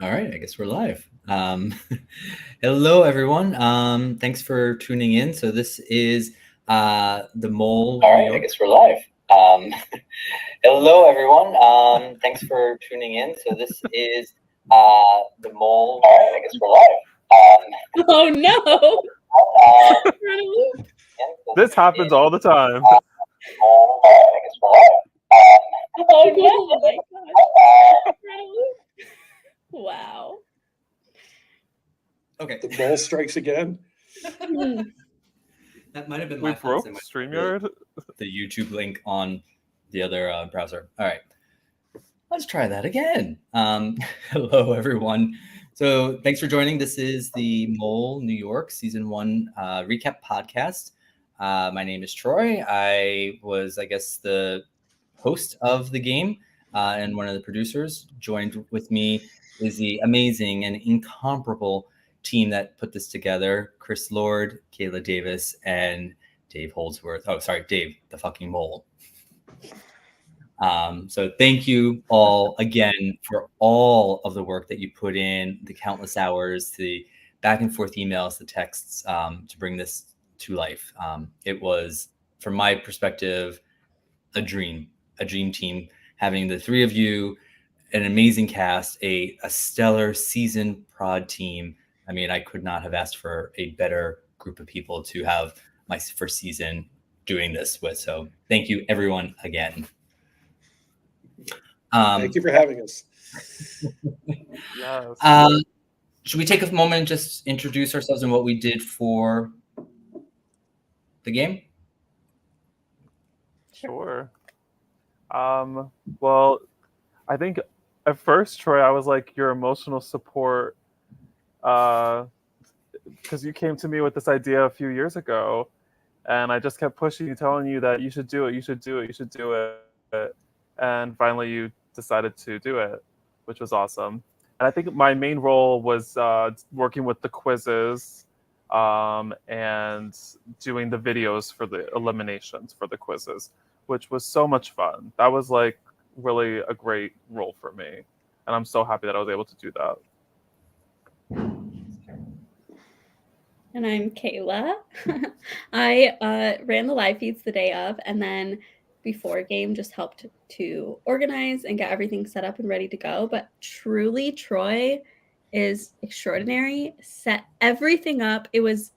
All right, I guess we're live. Hello, everyone. Thanks for tuning in. So this is the Mole. All right, I guess we're live. Hello, everyone. Thanks for tuning in. So this is the Mole. All right, I guess we're live. Oh no! This happens all the time. I guess we're live. Oh my gosh! Wow. Okay, The ball strikes again. that might have been We my fault. broke StreamYard. The YouTube link on the other browser. All right, let's try that again. Hello, everyone. So thanks for joining. This is the Mole New York Season 1 recap podcast. My name is Troy. I was, the host of the game and one of the producers. Joined with me is the amazing and incomparable team that put this together: Chris Lord, Kayla Davis, and Dave Holdsworth. Oh, sorry, Dave, the fucking mole. So thank you all again for all of the work that you put in, the countless hours, the back and forth emails, the texts to bring this to life. It was, from my perspective, a dream team, having the three of you, an amazing cast, a stellar seasoned prod team. I mean, I could not have asked for a better group of people to have my first season doing this with. So thank you, everyone, again. Thank you for having us. Yes. Should we take a moment and just introduce ourselves and what we did for the game? Sure. Well, I think at first, Troy, I was like your emotional support because you came to me with this idea a few years ago, and I just kept pushing you, telling you that you should do it, you should do it, you should do it. And finally you decided to do it, which was awesome. And I think my main role was working with the quizzes and doing the videos for the eliminations for the quizzes, which was so much fun. That was like really a great role for me. And I'm so happy that I was able to do that. And I'm Kayla. I ran the live feeds the day of, and then before game just helped to organize and get everything set up and ready to go. But truly, Troy is extraordinary. Set everything up. It was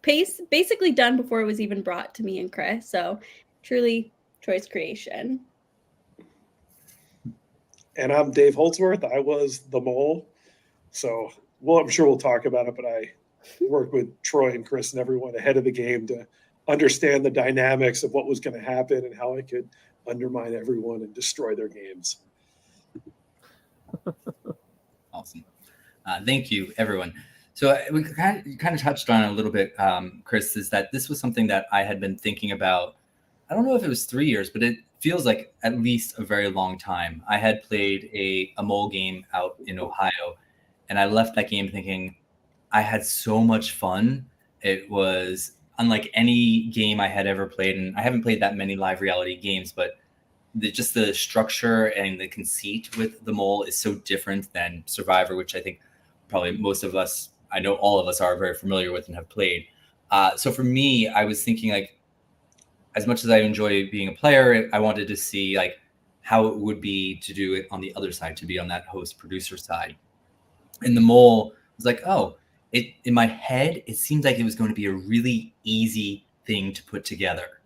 basically done before it was even brought to me and Chris. So truly Troy's creation. And I'm Dave Holdsworth. I was the mole. So, I'm sure we'll talk about it, but I worked with Troy and Chris and everyone ahead of the game to understand the dynamics of what was going to happen and how I could undermine everyone and destroy their games. Awesome. Thank you, everyone. So we kind of touched on it a little bit, Chris, is that this was something that I had been thinking about. I don't know if it was 3 years, but it feels like at least a very long time. I had played a mole game out in Ohio, and I left that game thinking I had so much fun. It was unlike any game I had ever played, and I haven't played that many live reality games, but just the structure and the conceit with the mole is so different than Survivor, which I think probably most of us, I know all of us, are very familiar with and have played. So for me, I was thinking, like, as much as I enjoy being a player, I wanted to see like how it would be to do it on the other side, to be on that host producer side. And the mole was like, oh, in my head, it seemed like it was going to be a really easy thing to put together.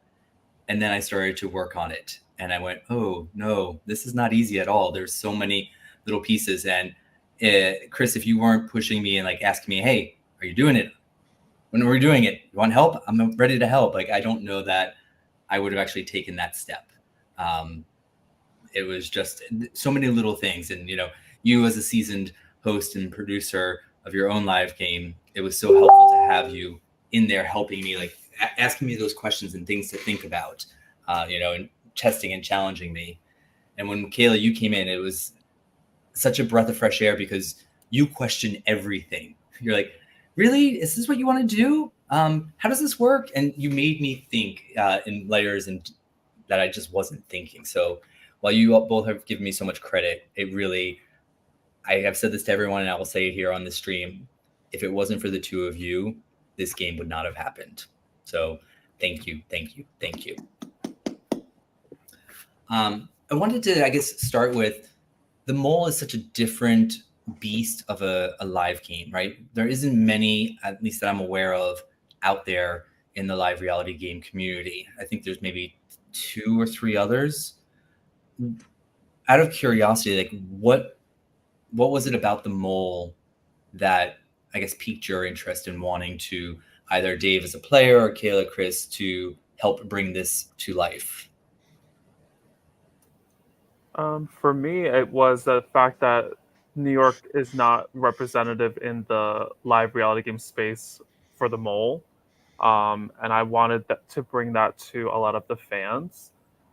And then I started to work on it, and I went, oh no, this is not easy at all. There's so many little pieces. And Chris, if you weren't pushing me and like asking me, hey, are you doing it? When are we doing it? You want help? I'm ready to help. Like, I don't know that I would have actually taken that step. It was just so many little things. And, you as a seasoned host and producer of your own live game, it was so helpful to have you in there helping me, like asking me those questions and things to think about, and testing and challenging me. And when Kayla, you came in, it was such a breath of fresh air because you question everything. You're like, really? Is this what you want to do? How does this work? And you made me think in layers and that I just wasn't thinking. So while you both have given me so much credit, it really I have said this to everyone, and I will say it here on the stream. If it wasn't for the two of you, this game would not have happened. So thank you, thank you, thank you. I wanted to, I guess, start with the Mole is such a different beast of a live game, right? There isn't many, at least that I'm aware of, out there in the live reality game community. I think there's maybe 2 or 3 others. Out of curiosity, like what was it about the Mole that I guess piqued your interest in wanting to either Dave as a player or Kayla, Chris to help bring this to life? For me, it was the fact that New York is not representative in the live reality game space for the Mole. And I wanted to bring that to a lot of the fans.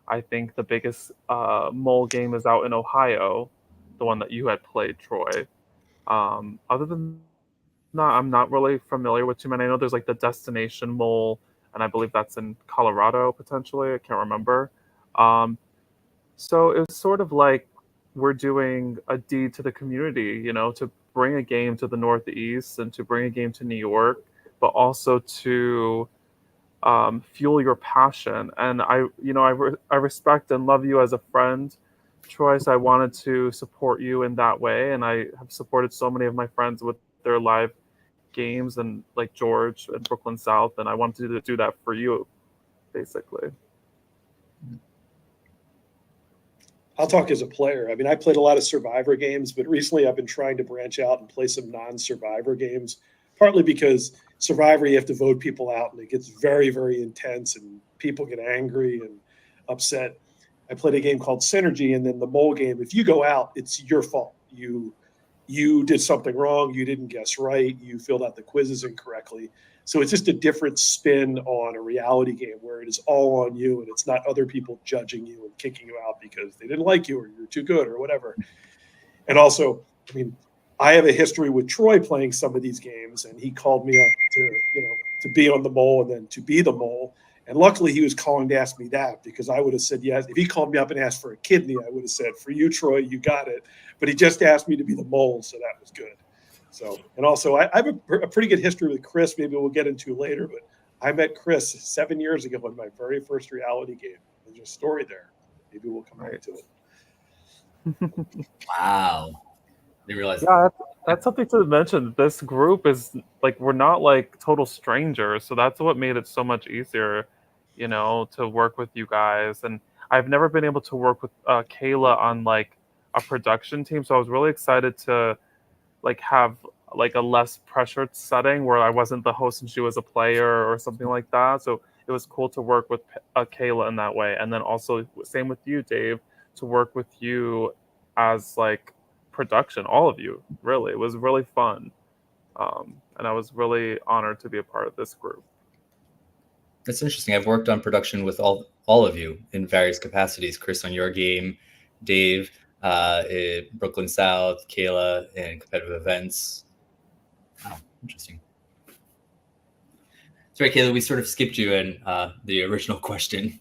I think the biggest Mole game is out in Ohio, the one that you had played, Troy. Other than that, I'm not really familiar with too many. I know there's like the Destination Mole, and I believe that's in Colorado potentially. I can't remember. So it was sort of like we're doing a deed to the community, to bring a game to the Northeast and to bring a game to New York, but also to fuel your passion. And I respect and love you as a friend, Troy. So I wanted to support you in that way, and I have supported so many of my friends with their live games, and like George and Brooklyn South, and I wanted to do that for you, basically. I'll talk as a player. I mean, I played a lot of Survivor games, but recently I've been trying to branch out and play some non-Survivor games, partly because Survivor, you have to vote people out, and it gets very, very intense, and people get angry and upset. I played a game called Synergy, and then the Mole game, if you go out, it's your fault. You did something wrong. You didn't guess right. You filled out the quizzes incorrectly. So it's just a different spin on a reality game where it is all on you, and it's not other people judging you and kicking you out because they didn't like you or you're too good or whatever. And also, I mean, I have a history with Troy playing some of these games, and he called me up to be on the Mole and then to be the Mole. And luckily he was calling to ask me that, because I would have said yes. If he called me up and asked for a kidney, I would have said, for you, Troy, you got it. But he just asked me to be the Mole, so that was good. So, and also I have a pretty good history with Chris. Maybe we'll get into later, but I met Chris 7 years ago in my very first reality game. There's a story there. Maybe we'll come back to it. Wow. Didn't realize. Yeah, that's something to mention. This group is like, we're not like total strangers, so that's what made it so much easier, to work with you guys. And I've never been able to work with Kayla on like a production team, so I was really excited to like have like a less pressured setting where I wasn't the host and she was a player or something like that. So it was cool to work with Kayla in that way, and then also same with you, Dave, to work with you as like production, all of you. Really, it was really fun, and I was really honored to be a part of this group. That's interesting. I've worked on production with all of you in various capacities. Chris on your game, Dave, Brooklyn South, Kayla, and competitive events. Wow, interesting. Sorry, Kayla, we sort of skipped you in the original question.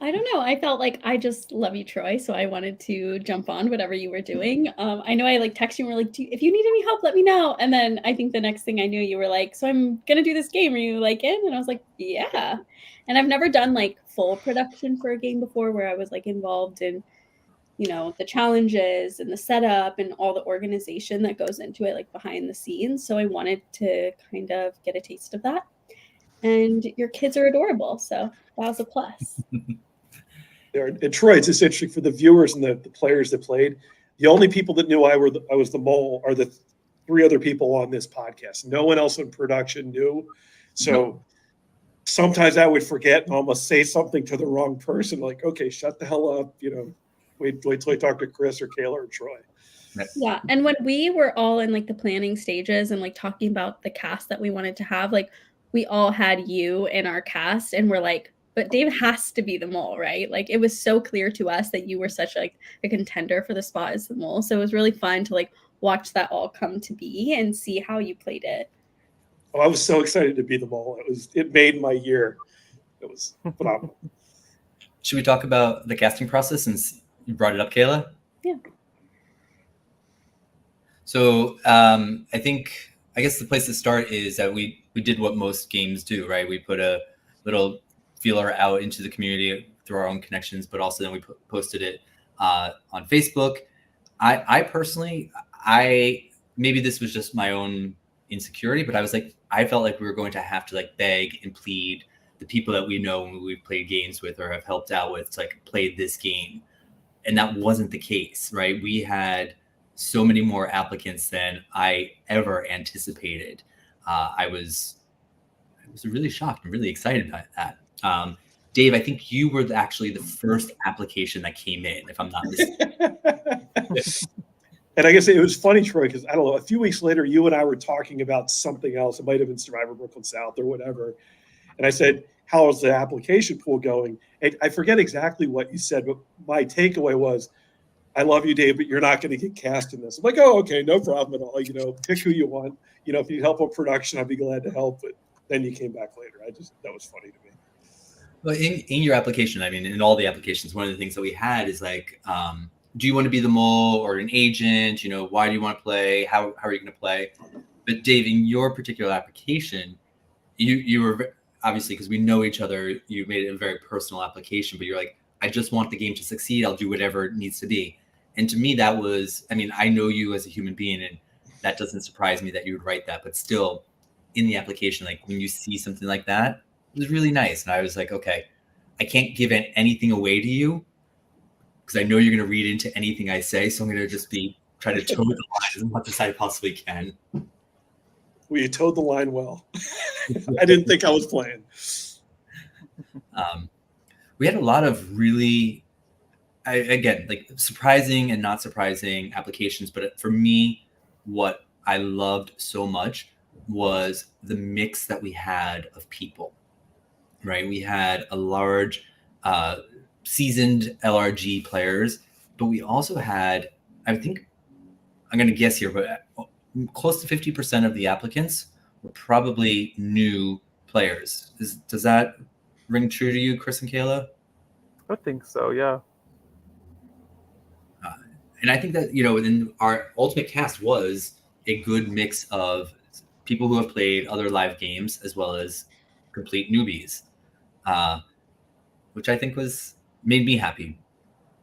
I don't know. I felt like I just love you, Troy. So I wanted to jump on whatever you were doing. I know I like texted you and were like, if you need any help, let me know. And then I think the next thing I knew, you were like, so I'm going to do this game. Are you like in? And I was like, yeah. And I've never done like full production for a game before where I was like involved in, the challenges and the setup and all the organization that goes into it, like behind the scenes. So I wanted to kind of get a taste of that. And your kids are adorable. So that was a plus. And Troy, it's just interesting for the viewers and the players that played. The only people that knew I was the Mole are the 3 other people on this podcast. No one else in production knew. So sometimes I would forget and almost say something to the wrong person, like, okay, shut the hell up. Wait till I talk to Chris or Kayla or Troy. Yeah. And when we were all in like the planning stages and like talking about the cast that we wanted to have, like we all had you in our cast, and we're like, but Dave has to be the Mole, right? Like it was so clear to us that you were such like a contender for the spot as the Mole. So it was really fun to like watch that all come to be and see how you played it. Oh, I was so excited to be the Mole. It made my year. It was phenomenal. Should we talk about the casting process since you brought it up, Kayla? Yeah. So I guess the place to start is that we did what most games do, right? We put a little feeler out into the community through our own connections, but also then we posted it on Facebook. I personally, maybe this was just my own insecurity, but I felt like we were going to have to like beg and plead the people that we know when we've played games with or have helped out with to like play this game. And that wasn't the case, right? We had so many more applicants than I ever anticipated. I was really shocked and really excited about that. Dave, I think you were actually the first application that came in, if I'm not mistaken. And I guess it was funny, Troy, because I don't know, a few weeks later, you and I were talking about something else. It might have been Survivor Brooklyn South or whatever. And I said, how is the application pool going? And I forget exactly what you said, but my takeaway was, I love you, Dave, but you're not going to get cast in this. I'm like, oh, okay, no problem at all. Pick who you want. If you help with production, I'd be glad to help. But then you came back later. That was funny to me. Well, in your application, I mean, in all the applications, one of the things that we had is like, do you want to be the mole or an agent? Why do you want to play? How are you going to play? But Dave, in your particular application, you were obviously, because we know each other, you made it a very personal application, but you're like, I just want the game to succeed. I'll do whatever it needs to be. And to me, that was, I mean, I know you as a human being, and that doesn't surprise me that you would write that, but still in the application, like when you see something like that, it was really nice. And I was like, okay, I can't give anything away to you because I know you're going to read into anything I say. So I'm going to just try to toe the line as much as I possibly can. Well, you towed the line well. I didn't think I was playing. We had a lot of really, again, like surprising and not surprising applications. But for me, what I loved so much was the mix that we had of people, right? We had a large seasoned LRG players, but we also had, I think, I'm going to guess here, but close to 50% of the applicants were probably new players. Does that ring true to you, Chris and Kayla? I think so, yeah. And I think that, in our ultimate cast was a good mix of people who have played other live games as well as complete newbies, which I think made me happy.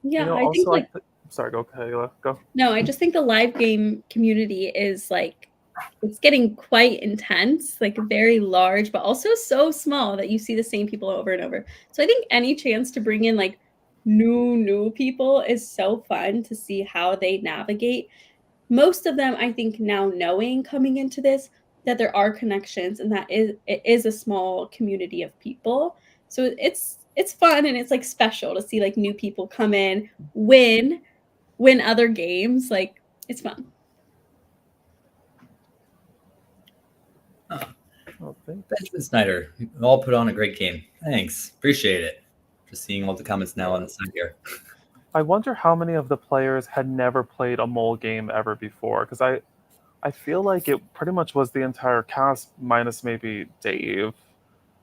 Yeah, I think sorry, go Kayla, go. No, I just think the live game community is like, it's getting quite intense, like very large, but also so small that you see the same people over and over. So I think any chance to bring in like new people is so fun to see how they navigate. Most of them, I think now knowing coming into this, that there are connections and that it is a small community of people. So it's fun and it's like special to see like new people come in, win other games. Like it's fun. Benjamin Snyder, you all put on a great game. Thanks. Appreciate it. Just seeing all the comments now on the side here. I wonder how many of the players had never played a mole game ever before, because I feel like it pretty much was the entire cast minus maybe Dave,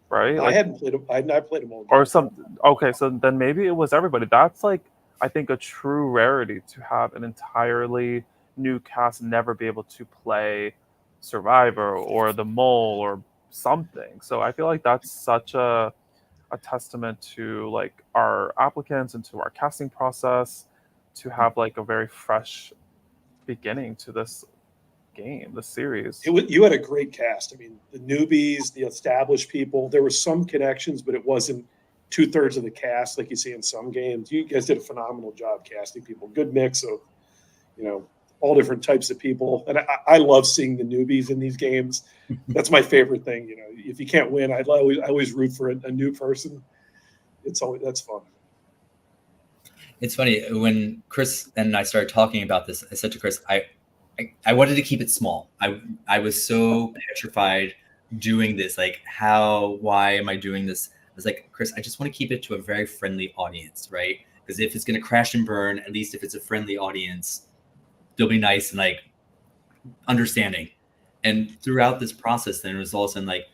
right? I hadn't played I'd played a mole game. Or some. Okay, so then maybe it was everybody. That's like, I think, a true rarity to have an entirely new cast never be able to play Survivor or the Mole or something. So I feel like that's such a testament to like our applicants and to our casting process to have like a very fresh beginning to this game, the series. You had a great cast. I mean, the newbies, the established people. There were some connections, but it wasn't 2/3 of the cast like you see in some games. You guys did a phenomenal job casting people. Good mix of, all different types of people. And I love seeing the newbies in these games. That's my favorite thing. If you can't win, I always root for a new person. That's fun. It's funny, when Chris and I started talking about this, I said to Chris, I wanted to keep it small. I was so petrified doing this. Like, why am I doing this? I was like, Chris, I just want to keep it to a very friendly audience, right? Because if it's going to crash and burn, at least if it's a friendly audience, they'll be nice and like understanding. And throughout this process, then it was all of a sudden like,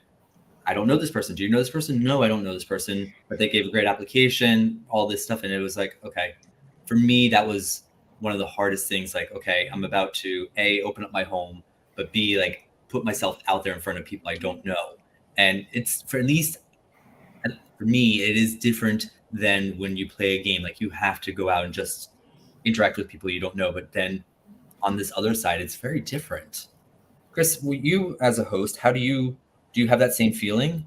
I don't know this person. Do you know this person? No, I don't know this person. But they gave a great application, all this stuff. And it was like, okay, for me, that was one of the hardest things. Like, okay, I'm about to A, open up my home, but B, like put myself out there in front of people I don't know. And it's for me, it is different than when you play a game. Like you have to go out and just interact with people you don't know. But then on this other side, it's very different. Chris, you as a host, do you have that same feeling?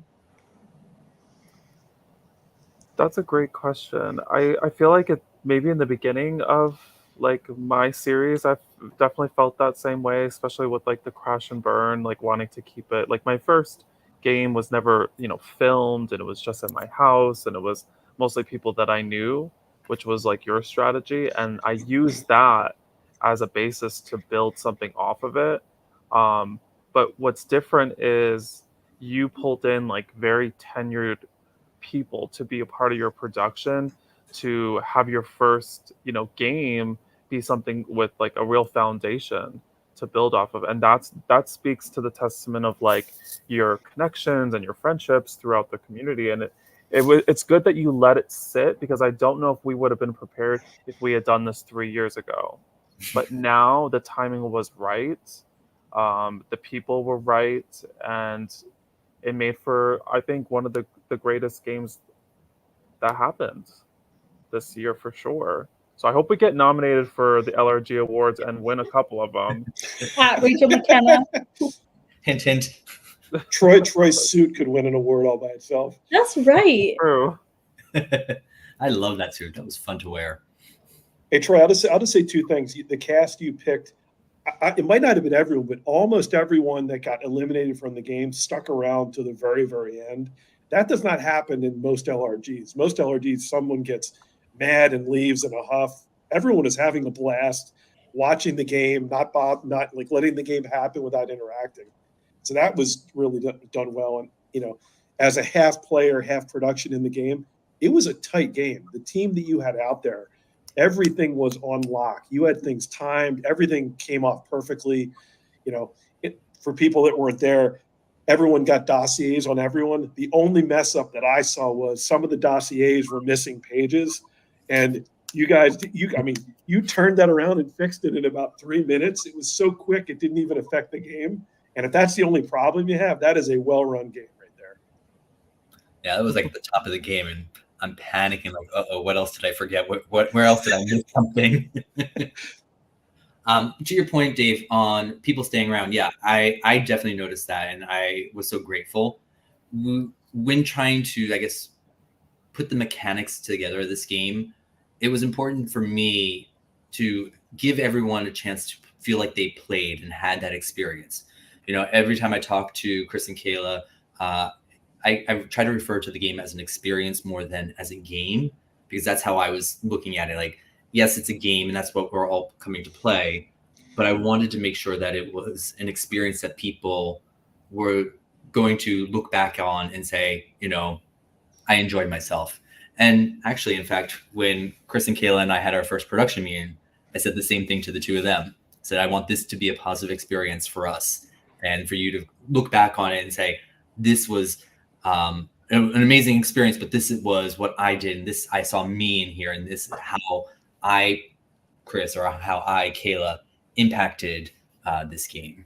That's a great question. I feel like it maybe in the beginning of like my series, I've definitely felt that same way, especially with like the crash and burn, like wanting to keep it. Like my first game was never, filmed, and it was just at my house, and it was mostly people that I knew, which was like your strategy, and I used that as a basis to build something off of it. But what's different is you pulled in like very tenured people to be a part of your production, to have your first game be something with like a real foundation to build off of, and that speaks to the testament of like your connections and your friendships throughout the community. And it's good that you let it sit, because I don't know if we would have been prepared if we had done this 3 years ago. But now the timing was right, the people were right, and it made for, I think, one of the greatest games that happened this year for sure. So I hope we get nominated for the LRG Awards and win a couple of them. At Rachel McKenna. Hint, hint. Troy's suit could win an award all by itself. That's right. True. I love that suit. That was fun to wear. Hey, Troy, I'll just say two things. The cast you picked, it might not have been everyone, but almost everyone that got eliminated from the game stuck around to the very, very end. That does not happen in most LRGs. Most LRGs, someone gets mad and leaves in a huff. Everyone is having a blast watching the game, not like letting the game happen without interacting. So that was really done well. And, as a half player, half production in the game, it was a tight game. The team that you had out there, everything was on lock. You had things timed. Everything came off perfectly. For people that weren't there, everyone got dossiers on everyone. The only mess up that I saw was some of the dossiers were missing pages. And you guys, you turned that around and fixed it in about 3 minutes. It was so quick, it didn't even affect the game. And if that's the only problem you have, that is a well-run game right there. Yeah, that was like the top of the game, and I'm panicking like, uh-oh, what else did I forget? Where else did I miss something? To your point, Dave, on people staying around, yeah, I definitely noticed that, and I was so grateful. When trying to, I guess, put the mechanics together of this game, it was important for me to give everyone a chance to feel like they played and had that experience. Every time I talk to Chris and Kayla, I try to refer to the game as an experience more than as a game, because that's how I was looking at it. Like, yes, it's a game, and that's what we're all coming to play. But I wanted to make sure that it was an experience that people were going to look back on and say, I enjoyed myself. And actually, in fact, when Chris and Kayla and I had our first production meeting, I said the same thing to the two of them. I said, I want this to be a positive experience for us, and for you to look back on it and say, this was an amazing experience, but this was what I did, and this, I saw me in here, and this is how I, Chris, or how I, Kayla, impacted this game.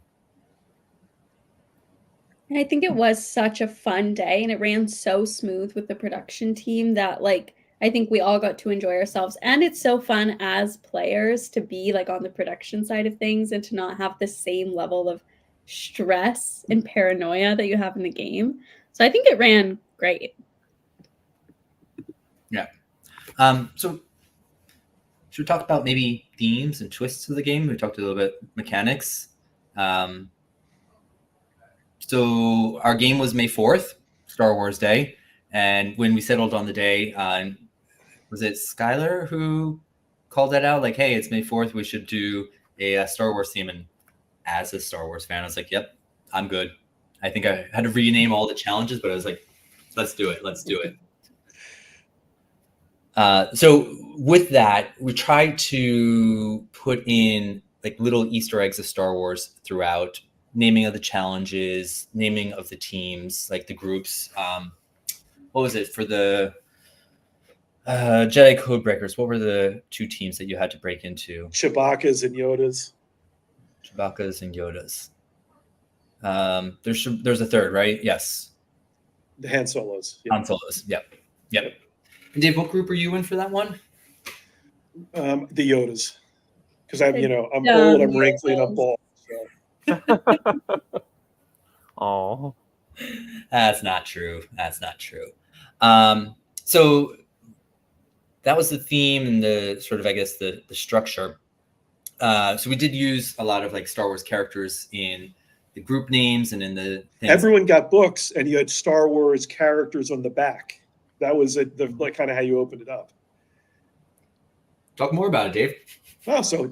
And I think it was such a fun day, and it ran so smooth with the production team that I think we all got to enjoy ourselves. And it's so fun as players to be on the production side of things and to not have the same level of stress and paranoia that you have in the game. So I think it ran great. Yeah. So should we talk about maybe themes and twists of the game? We talked a little bit mechanics. So our game was May 4th, Star Wars Day. And when we settled on the day, was it Skylar who called that out? Like, hey, it's May 4th. We should do a Star Wars theme. And as a Star Wars fan, I was like, yep, I'm good. I think I had to rename all the challenges, but I was like, let's do it. Let's do it. So with that, we tried to put in little Easter eggs of Star Wars throughout, naming of the challenges, naming of the teams, the groups. What was it for the Jedi Codebreakers. What were the 2 teams that you had to break into? Chewbacca's and Yoda's. Chewbacca's and Yoda's. There's a third, right? Yes. The Han Solos. Yeah. Han Solos. Yep. And Dave, what group are you in for that one? The Yodas. Because I'm old, I'm wrinkly, and I'm bald. So. Oh, That's not true. So that was the theme and the sort of, I guess, the structure. So we did use a lot of like Star Wars characters in the group names and in the things. Everyone got books, and you had Star Wars characters on the back. That was kind of how you opened it up. Talk more about it, Dave. Oh, so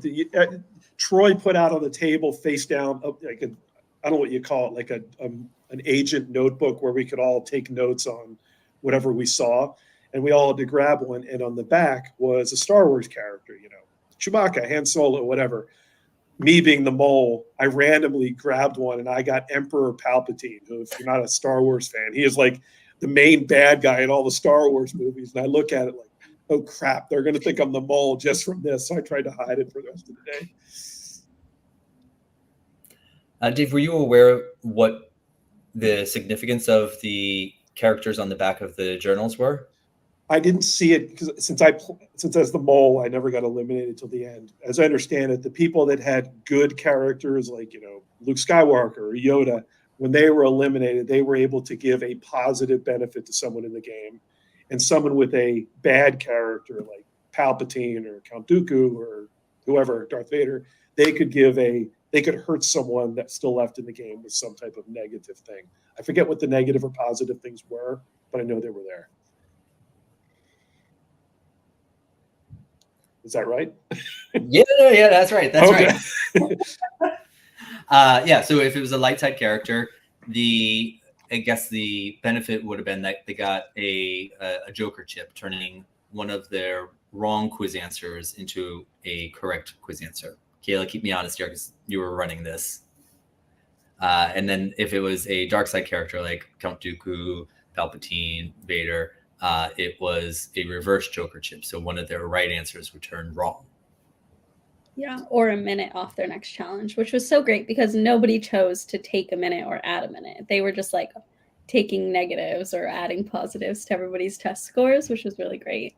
Troy put out on the table face down, like I don't know what you call it, like an agent notebook where we could all take notes on whatever we saw, and we all had to grab one. And on the back was a Star Wars character, Chewbacca, Han Solo, whatever. Me being the mole, I randomly grabbed one, and I got Emperor Palpatine, who, if you're not a Star Wars fan, he is like the main bad guy in all the Star Wars movies. And I look at it like, oh crap, they're going to think I'm the mole just from this. So I tried to hide it for the rest of the day. Dave, were you aware what the significance of the characters on the back of the journals were? I didn't see it because since as the mole, I never got eliminated till the end. As I understand it, the people that had good characters like, Luke Skywalker or Yoda, when they were eliminated, they were able to give a positive benefit to someone in the game. And someone with a bad character like Palpatine or Count Dooku or whoever, Darth Vader, they could hurt someone that's still left in the game with some type of negative thing. I forget what the negative or positive things were, but I know they were there. Is that right? Yeah, that's right. That's okay. Right. So if it was a light side character, I guess the benefit would have been that they got a Joker chip, turning one of their wrong quiz answers into a correct quiz answer. Kayla, keep me honest here because you were running this. And then if it was a dark side character like Count Dooku, Palpatine, Vader, it was a reverse Joker chip. So one of their right answers would turn wrong. Yeah, or a minute off their next challenge, which was so great because nobody chose to take a minute or add a minute. They were just like taking negatives or adding positives to everybody's test scores, which was really great.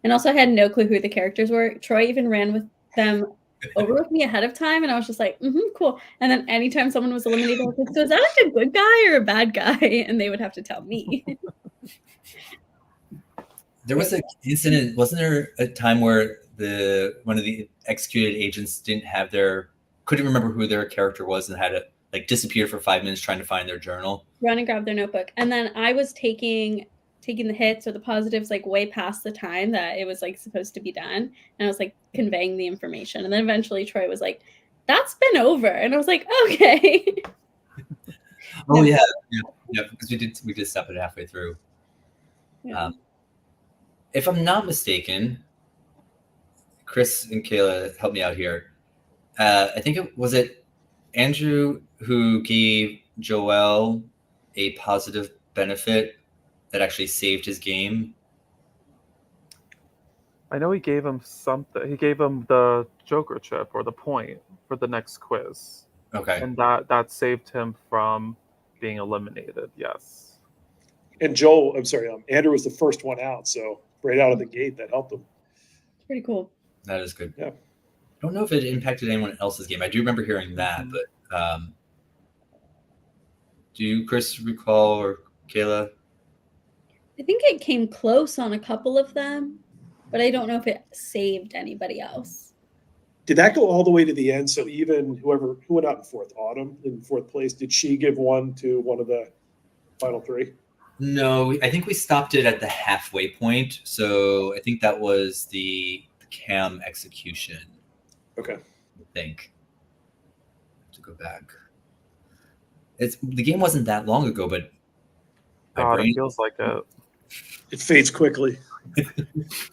And also I had no clue who the characters were. Troy even ran with them over with me ahead of time, and I was just like, cool. And then anytime someone was eliminated, I was like, so is that like a good guy or a bad guy? And they would have to tell me. There was an incident, wasn't there a time where one of the executed agents couldn't remember who their character was and had to like disappear for 5 minutes trying to find their journal? Run and grab their notebook. And then I was taking the hits or the positives like way past the time that it was like supposed to be done. And I was like conveying the information. And then eventually Troy was like, that's been over. And I was like, okay. Oh yeah. Because we did stop it halfway through. Yeah. If I'm not mistaken, Chris and Kayla, help me out here. I think it was Andrew who gave Joel a positive benefit that actually saved his game. I know he gave him something. He gave him the Joker chip or the point for the next quiz. Okay. And that saved him from being eliminated. Yes. And Andrew was the first one out, so right out of the gate that helped him. Pretty cool. That is good. Yeah. I don't know if it impacted anyone else's game. I do remember hearing that, but do you, Chris, recall, or Kayla? I think it came close on a couple of them, but I don't know if it saved anybody else. Did that go all the way to the end? So even who went out in fourth, Autumn in fourth place, did she give one to one of the final three? No, I think we stopped it at the halfway point. So I think that was the cam execution. Okay. I think. To go back. The game wasn't that long ago, but it feels like it. It fades quickly.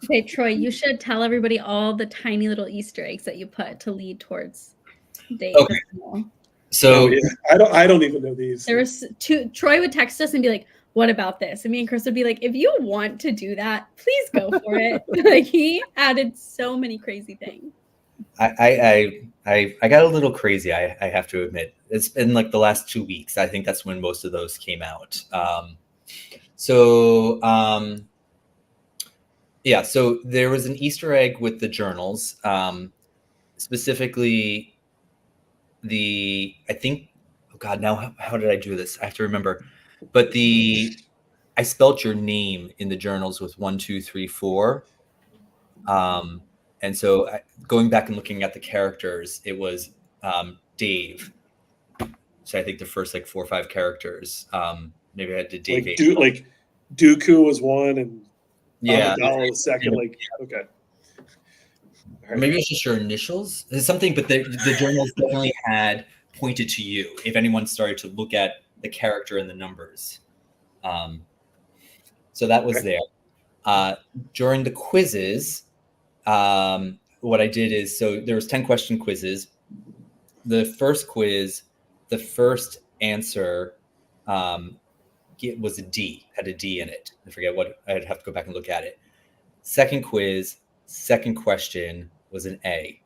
Okay, Troy, you should tell everybody all the tiny little Easter eggs that you put to lead towards Dave. Okay. So I don't even know these. There was two. Troy would text us and be like, what about this? And me and Chris would be like, if you want to do that, please go for it. Like, he added so many crazy things. I got a little crazy. I have to admit, it's been like the last 2 weeks. I think that's when most of those came out. Yeah, so there was an Easter egg with the journals, specifically I think, oh God, now how did I do this? I have to remember, but I spelt your name in the journals with 1, 2, 3, 4. And so going back and looking at the characters, it was Dave. So I think the first like 4 or 5 characters. Maybe I did Dave. Like Dooku was one, and yeah, Amidala was second. Like, okay. Right. Maybe it's just your initials. It's something, but the journals definitely had pointed to you if anyone started to look at the character and the numbers. So that was there. During the quizzes, what I did is, so there was 10 question quizzes. The first quiz, the first answer was a D, had a D in it. I forget what, I'd have to go back and look at it. Second quiz, second question was an A.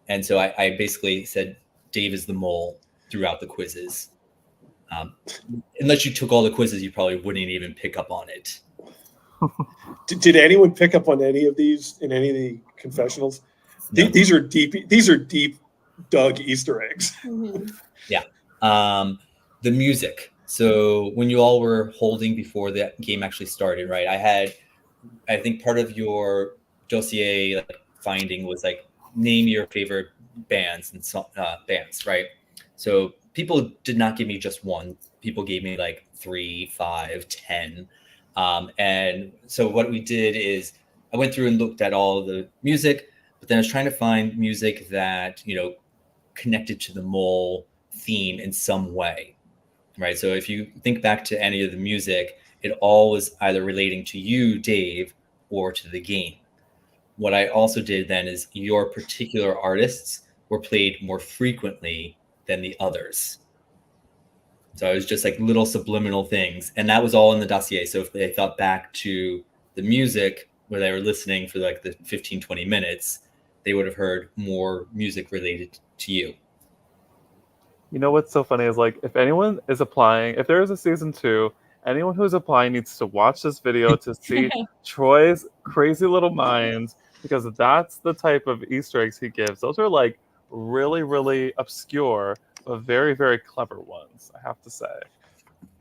And so I basically said, Dave is the mole throughout the quizzes. Unless you took all the quizzes, you probably wouldn't even pick up on it. Did anyone pick up on any of these in any of the confessionals? No. These are deep dug Easter eggs. Mm-hmm. Yeah. The music. So when you all were holding before the game actually started, right? I think part of your dossier finding was like, name your favorite bands and bands, right? So people did not give me just one. People gave me like 3, 5, 10. And so what we did is I went through and looked at all the music, but then I was trying to find music that, connected to the mole theme in some way, right? So if you think back to any of the music, it all was either relating to you, Dave, or to the game. What I also did then is your particular artists were played more frequently than the others. So it was just like little subliminal things. And that was all in the dossier. So if they thought back to the music where they were listening for like the 15, 20 minutes, they would have heard more music related to you. You know what's so funny is like, if anyone is applying, if there is a season 2, anyone who's applying needs to watch this video to see Troy's crazy little mind, because that's the type of Easter eggs he gives. Those are like really, really obscure, but very, very clever ones, I have to say.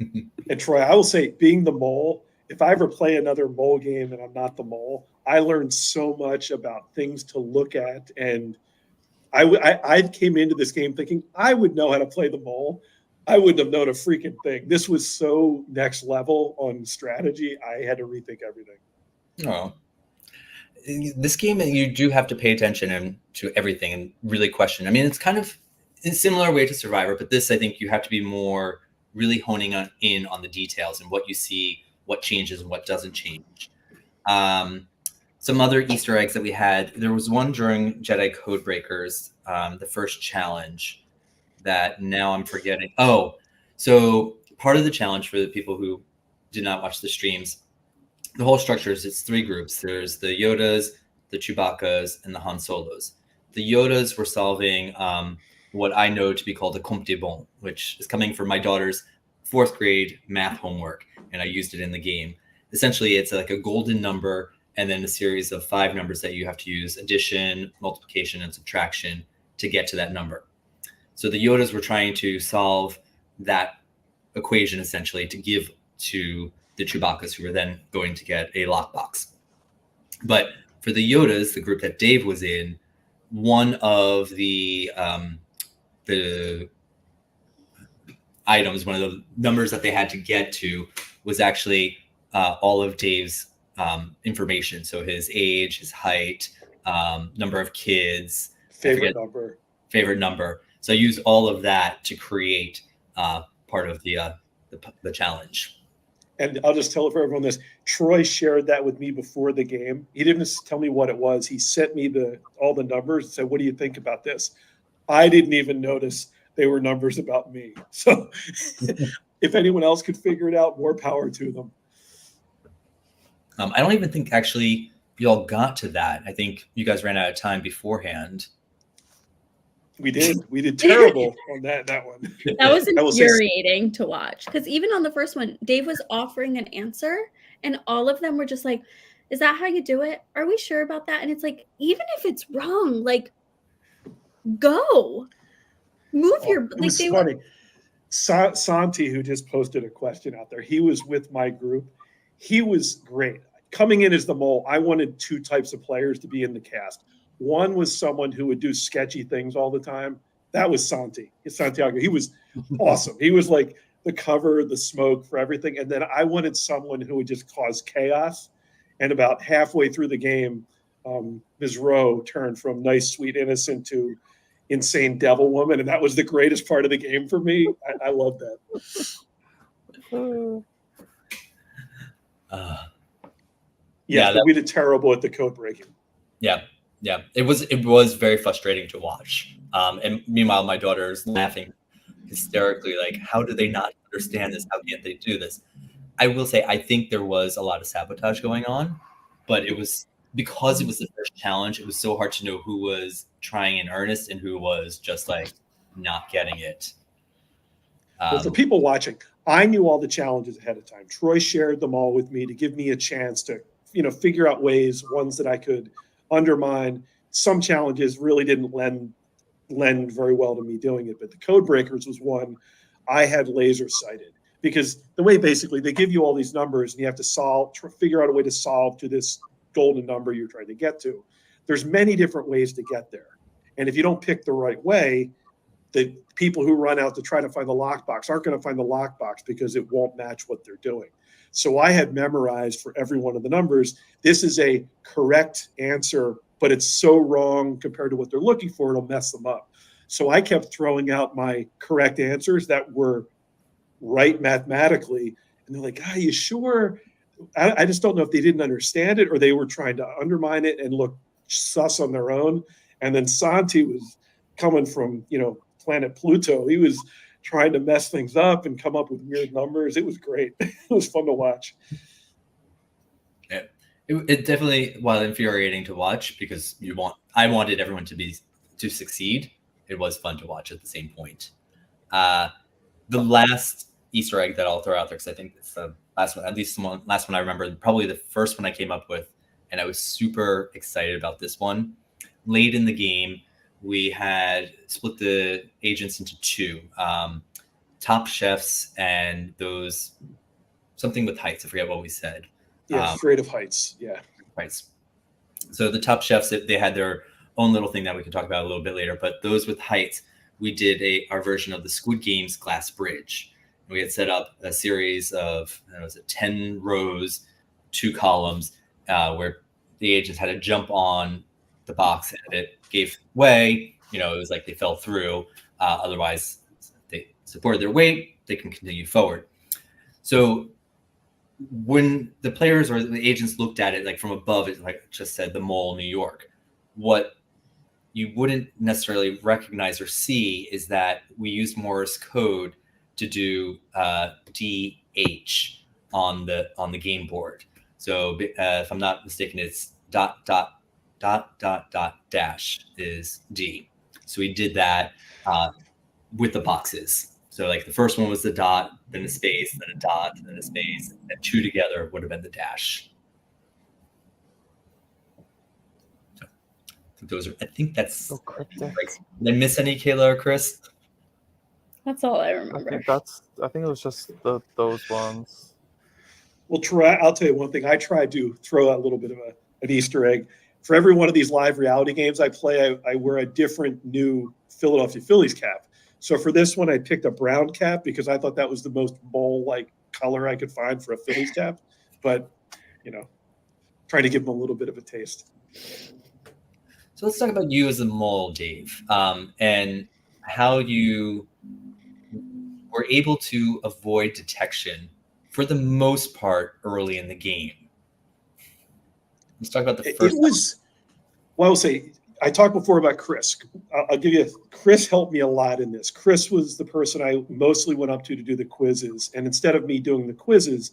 And Troy, I will say, being the mole, if I ever play another mole game and I'm not the mole, I learned so much about things to look at. And I came into this game thinking I would know how to play the mole. I wouldn't have known a freaking thing. This was so next level on strategy. I had to rethink everything. Oh, this game, you do have to pay attention to everything and really question. I mean, it's kind of in a similar way to Survivor, but this, I think you have to be more really honing in on the details and what you see, what changes and what doesn't change. Some other Easter eggs that we had, there was one during Jedi Codebreakers, the first challenge that now I'm forgetting. Oh, so part of the challenge for the people who did not watch the streams, the whole structure is it's 3 groups. There's the Yodas, the Chewbacca's, and the Han Solos. The Yodas were solving what I know to be called a compte de bon, which is coming from my daughter's 4th grade math homework, and I used it in the game. Essentially, it's like a golden number and then a series of 5 numbers that you have to use addition, multiplication, and subtraction to get to that number. So the Yodas were trying to solve that equation essentially to give to the Chewbaccas, who were then going to get a lockbox. But for the Yodas, the group that Dave was in, one of the items, one of the numbers that they had to get to was actually all of Dave's information. So his age, his height, number of kids, favorite number. So I used all of that to create part of the challenge. And I'll just tell for everyone this. Troy shared that with me before the game. He didn't tell me what it was. He sent me all the numbers and said, "What do you think about this?" I didn't even notice they were numbers about me. So if anyone else could figure it out, more power to them. I don't even think actually you all got to that. I think you guys ran out of time beforehand. We did terrible on that one. That was I will say- infuriating to watch, because even on the first one, Dave was offering an answer and all of them were just like, is that how you do it? Are we sure about that? And it's like, even if it's wrong, like, go move your It was funny. Santi, who just posted a question out there, he was with my group. He was great. Coming in as the mole, I wanted two types of players to be in the cast. One was someone who would do sketchy things all the time. That was Santiago. He was awesome. He was like the cover, the smoke for everything. And then I wanted someone who would just cause chaos. And about halfway through the game, Ms. Rowe turned from nice, sweet, innocent to insane devil woman. And that was the greatest part of the game for me. I love that. We did terrible at the code breaking. Yeah. It was very frustrating to watch. And meanwhile, my daughter's laughing hysterically, like, how do they not understand this? How can't they do this? I will say, I think there was a lot of sabotage going on, but it was because it was the first challenge. It was so hard to know who was trying in earnest and who was just like not getting it. Well, for people watching, I knew all the challenges ahead of time. Troy shared them all with me to give me a chance to, figure out ones that I could undermine. Some challenges really didn't lend very well to me doing it, but the code breakers was one I had laser sighted, because the way basically they give you all these numbers and you have to figure out a way to solve to this golden number you're trying to get to. There's many different ways to get there. And if you don't pick the right way, the people who run out to try to find the lockbox aren't going to find the lockbox because it won't match what they're doing. So I had memorized for every one of the numbers, this is a correct answer, but it's so wrong compared to what they're looking for, it'll mess them up. So I kept throwing out my correct answers that were right mathematically. And they're like, are you sure? I just don't know if they didn't understand it or they were trying to undermine it and look sus on their own. And then Santi was coming from, planet Pluto. He was trying to mess things up and come up with weird numbers. It was great. It was fun to watch. Yeah. It definitely, while infuriating to watch, because I wanted everyone to succeed, it was fun to watch at the same point. The last Easter egg that I'll throw out there, because I think it's the last one, at least the last one I remember, probably the first one I came up with, and I was super excited about this one. Late in the game, we had split the agents into two, top chefs and those something with heights. I forget what we said. Yeah, afraid of heights. Yeah. Heights. So the top chefs, they had their own little thing that we can talk about a little bit later, but those with heights, we did our version of the Squid Game's glass bridge. We had set up a series of 10 rows, 2 columns, where the agents had to jump on the box, and it gave way. It was like they fell through. Otherwise, they supported their weight. They can continue forward. So when the players or the agents looked at it, like from above, it like just said the Mole, New York. What you wouldn't necessarily recognize or see is that we used Morse code to do DH on the game board. So if I'm not mistaken, it's ... dash is D. So we did that with the boxes. So like the first one was the dot, then a space, then a dot, then a space, and 2 together would have been the dash. So I think that's So cryptic. right. Did I miss any, Kayla or Chris? That's all I I remember. think it was just those ones. Well, I'll tell you one thing. I tried to throw out a little bit of an Easter egg. For every one of these live reality games I play, I wear a different new Philadelphia Phillies cap. So for this one, I picked a brown cap because I thought that was the most mole-like color I could find for a Phillies cap. But, trying to give them a little bit of a taste. So let's talk about you as a mole, Dave, and how you were able to avoid detection for the most part early in the game. Let's talk about the first. I will say, I talked before about Chris. I'll give you, Chris helped me a lot in this. Chris was the person I mostly went up to do the quizzes. And instead of me doing the quizzes,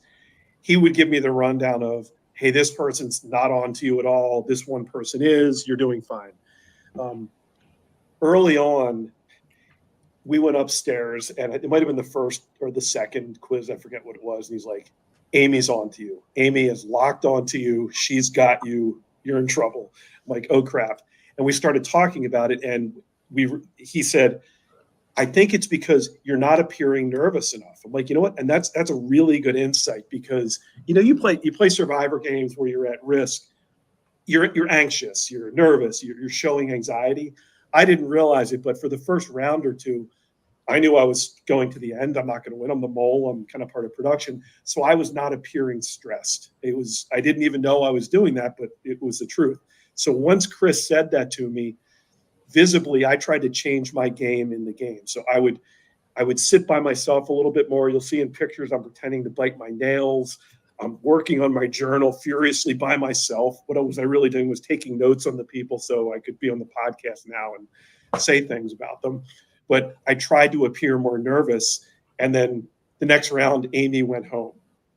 he would give me the rundown of, hey, this person's not on to you at all. This one person is, you're doing fine. Early on, we went upstairs, and it might have been the first or the second quiz. I forget what it was. And he's like, Amy's on to you. Amy is locked onto you. She's got you. You're in trouble. I'm like, oh, crap. And we started talking about it, and he said, I think it's because you're not appearing nervous enough. I'm like, you know what? And that's a really good insight, because, you play survivor games where you're at risk. You're anxious, you're nervous, you're showing anxiety. I didn't realize it, but for the first round or two, I knew I was going to the end. I'm not going to win. I'm the mole. I'm kind of part of production. So I was not appearing stressed. I didn't even know I was doing that, but it was the truth. So once Chris said that to me, visibly, I tried to change my game in the game. So I would sit by myself a little bit more. You'll see in pictures, I'm pretending to bite my nails. I'm working on my journal furiously by myself. What I really doing was taking notes on the people so I could be on the podcast now and say things about them. But I tried to appear more nervous. And then the next round, Amy went home.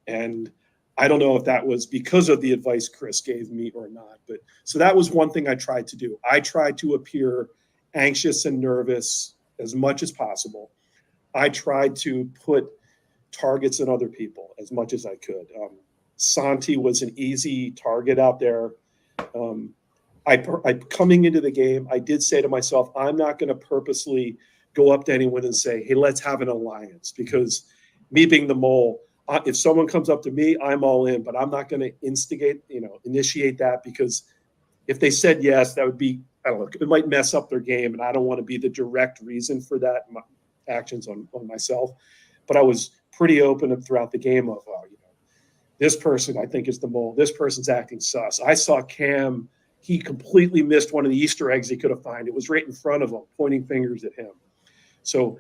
And I don't know if that was because of the advice Chris gave me or not. But so that was one thing I tried to do. I tried to appear anxious and nervous as much as possible. I tried to put targets on other people as much as I could. Santi was an easy target out there. I coming into the game, I did say to myself, I'm not going to purposely go up to anyone and say, hey, let's have an alliance, because me being the mole, if someone comes up to me, I'm all in, but I'm not going to initiate that, because if they said yes, that would be, I don't know, it might mess up their game, and I don't want to be the direct reason for that actions on myself. But I was pretty open throughout the game of, this person I think is the mole. This person's acting sus. I saw Cam, he completely missed one of the Easter eggs he could have found. It was right in front of him, pointing fingers at him. So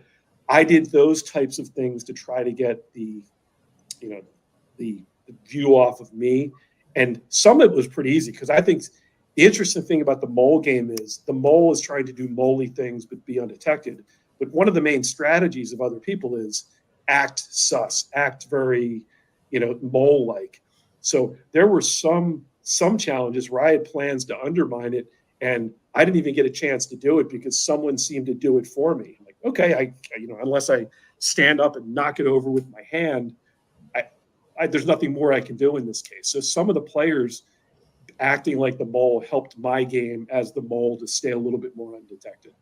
I did those types of things to try to get the view off of me. And some of it was pretty easy, because I think the interesting thing about the mole game is the mole is trying to do moley things but be undetected. But one of the main strategies of other people is act sus, act very, mole-like. So there were some challenges where I had plans to undermine it, and I didn't even get a chance to do it because someone seemed to do it for me. I'm like, okay, unless I stand up and knock it over with my hand, there's nothing more I can do in this case. So some of the players acting like the mole helped my game as the mole to stay a little bit more undetected.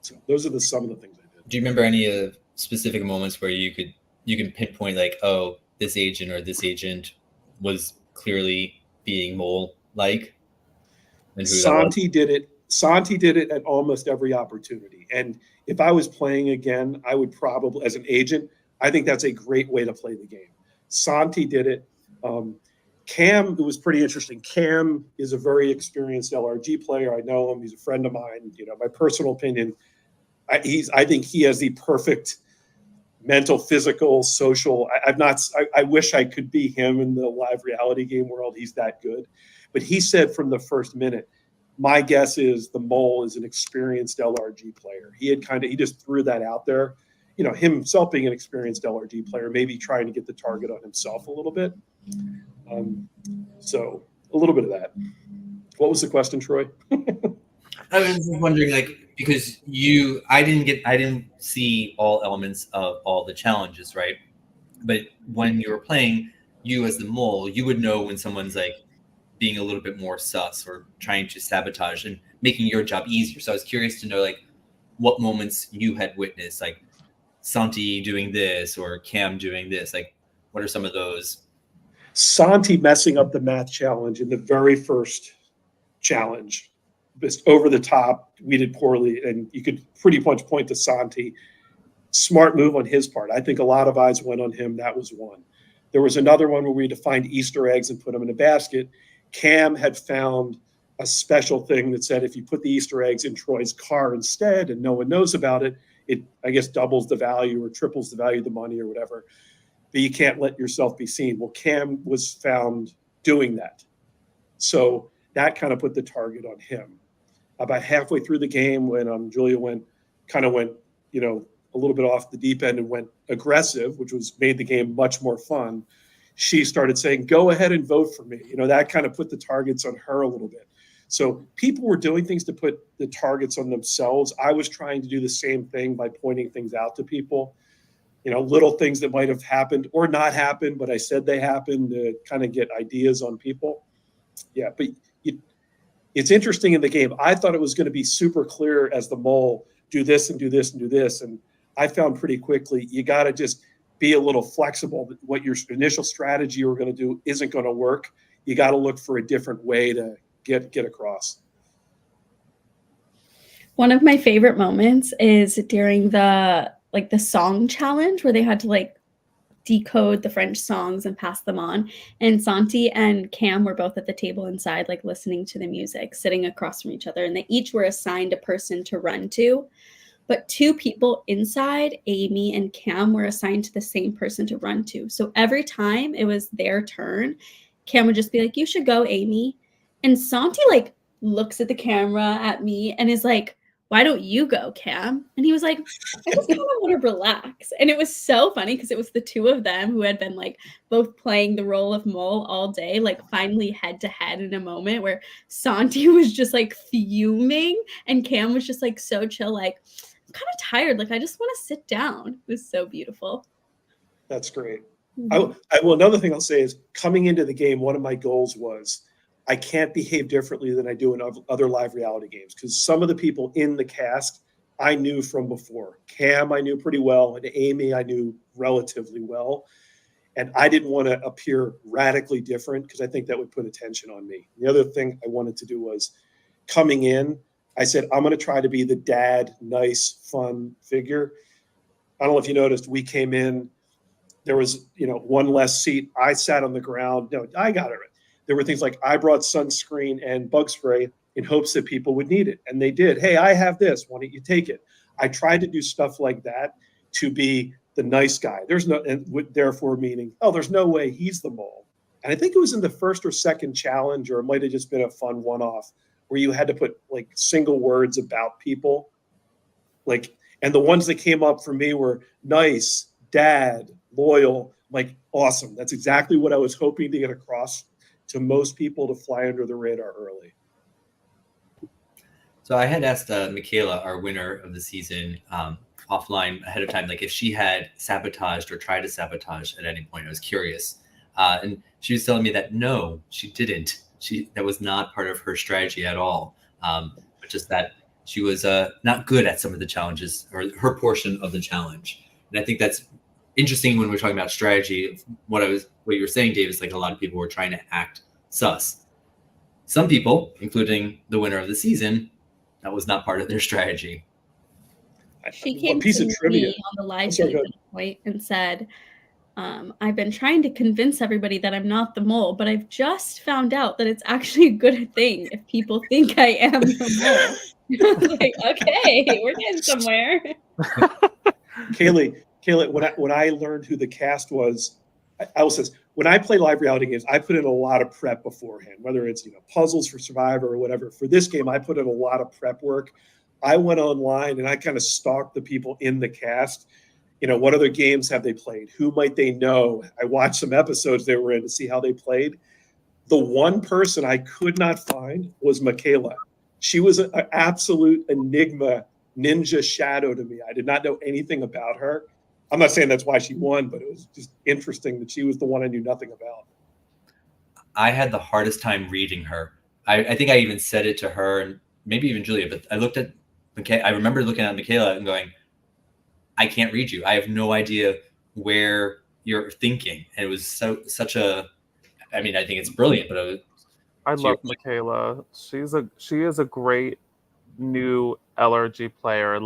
So those are some of the things I did. Do you remember any specific moments where you can pinpoint, like, oh, this agent or this agent was clearly being mole-like? Santi did it. Santi did it at almost every opportunity. And if I was playing again, I would probably, as an agent, I think that's a great way to play the game. Santi did it. Cam, it was pretty interesting. Cam is a very experienced LRG player. I know him. He's a friend of mine. My personal opinion, I think he has the perfect mental, physical, social. I wish I could be him in the live reality game world. He's that good. But he said from the first minute, my guess is the mole is an experienced LRG player. He just threw that out there. Himself being an experienced LRG player, maybe trying to get the target on himself a little bit. So a little bit of that. What was the question, Troy? I was just wondering, because I didn't see all elements of all the challenges, right? But when you were playing, you as the mole, you would know when someone's being a little bit more sus or trying to sabotage and making your job easier. So I was curious to know, what moments you had witnessed, Santi doing this or Cam doing this. What are some of those? Santi messing up the math challenge in the very first challenge, just over the top. We did poorly, and you could pretty much point to Santi. Smart move on his part. I think a lot of eyes went on him. That was one. There was another one where we had to find Easter eggs and put them in a basket. Cam had found a special thing that said if you put the Easter eggs in Troy's car instead and no one knows about it, it, I guess, doubles the value or triples the value of the money or whatever. But you can't let yourself be seen. Well, Cam was found doing that. So that kind of put the target on him. about halfway through the game when Julia went, a little bit off the deep end and went aggressive, which made the game much more fun. She started saying, "Go ahead and vote for me." That kind of put the targets on her a little bit. So people were doing things to put the targets on themselves. I was trying to do the same thing by pointing things out to people, little things that might have happened or not happened, but I said they happened to kind of get ideas on people. Yeah, but it's interesting in the game. I thought it was going to be super clear as the mole, do this and do this and do this. And I found pretty quickly, you got to just be a little flexible. What your initial strategy you were going to do isn't going to work. You got to look for a different way to get across. One of my favorite moments is during the song challenge where they had to decode the French songs and pass them on. And Santi and Cam were both at the table inside, listening to the music, sitting across from each other. And they each were assigned a person to run to. But two people inside, Amy and Cam, were assigned to the same person to run to. So every time it was their turn, Cam would just be like, "You should go, Amy." And Santi looks at the camera at me and is like, "Why don't you go, Cam?" And he was like, "I just kind of want to relax." And it was so funny because it was the two of them who had been both playing the role of mole all day, finally head to head in a moment where Santi was just fuming and Cam was just so chill, "I'm kind of tired. I just want to sit down." It was so beautiful. That's great. Mm-hmm. Well, another thing I'll say is coming into the game, one of my goals was I can't behave differently than I do in other live reality games because some of the people in the cast I knew from before. Cam I knew pretty well, and Amy I knew relatively well. And I didn't want to appear radically different because I think that would put attention on me. The other thing I wanted to do was coming in, I said, I'm going to try to be the dad, nice, fun figure. I don't know if you noticed, we came in, there was, one less seat. I sat on the ground. No, I got it right. There were things like I brought sunscreen and bug spray in hopes that people would need it. And they did. "Hey, I have this. Why don't you take it?" I tried to do stuff like that to be the nice guy. Therefore meaning, there's no way he's the mole. And I think it was in the first or second challenge, or it might have just been a fun one-off where you had to put single words about people. And the ones that came up for me were nice, dad, loyal, awesome. That's exactly what I was hoping to get across to most people to fly under the radar early. So I had asked Makayla, our winner of the season, offline ahead of time, if she had sabotaged or tried to sabotage at any point. I was curious. And she was telling me that no, she didn't. That was not part of her strategy at all. But just that she was not good at some of the challenges or her portion of the challenge. And I think that's interesting when we're talking about strategy. What you were saying, Dave, is a lot of people were trying to act sus. Some people, including the winner of the season, that was not part of their strategy. She came to me on the live feed at a point and said, "I've been trying to convince everybody that I'm not the mole, but I've just found out that it's actually a good thing if people think I am the mole." I was like, okay, we're getting somewhere. Kayla, when I learned who the cast was, I will say this, when I play live reality games, I put in a lot of prep beforehand, whether it's puzzles for Survivor or whatever. For this game, I put in a lot of prep work. I went online and I kind of stalked the people in the cast. What other games have they played? Who might they know? I watched some episodes they were in to see how they played. The one person I could not find was Makayla. She was an absolute enigma, ninja shadow to me. I did not know anything about her. I'm not saying that's why she won, but it was just interesting that she was the one I knew nothing about. I had the hardest time reading her. I think I even said it to her and maybe even Julia, but I looked at I remember looking at Makayla and going, I can't read you. I have no idea where you're thinking. And it was such a, I think it's brilliant, but I love Makayla. She is a great new LRG player.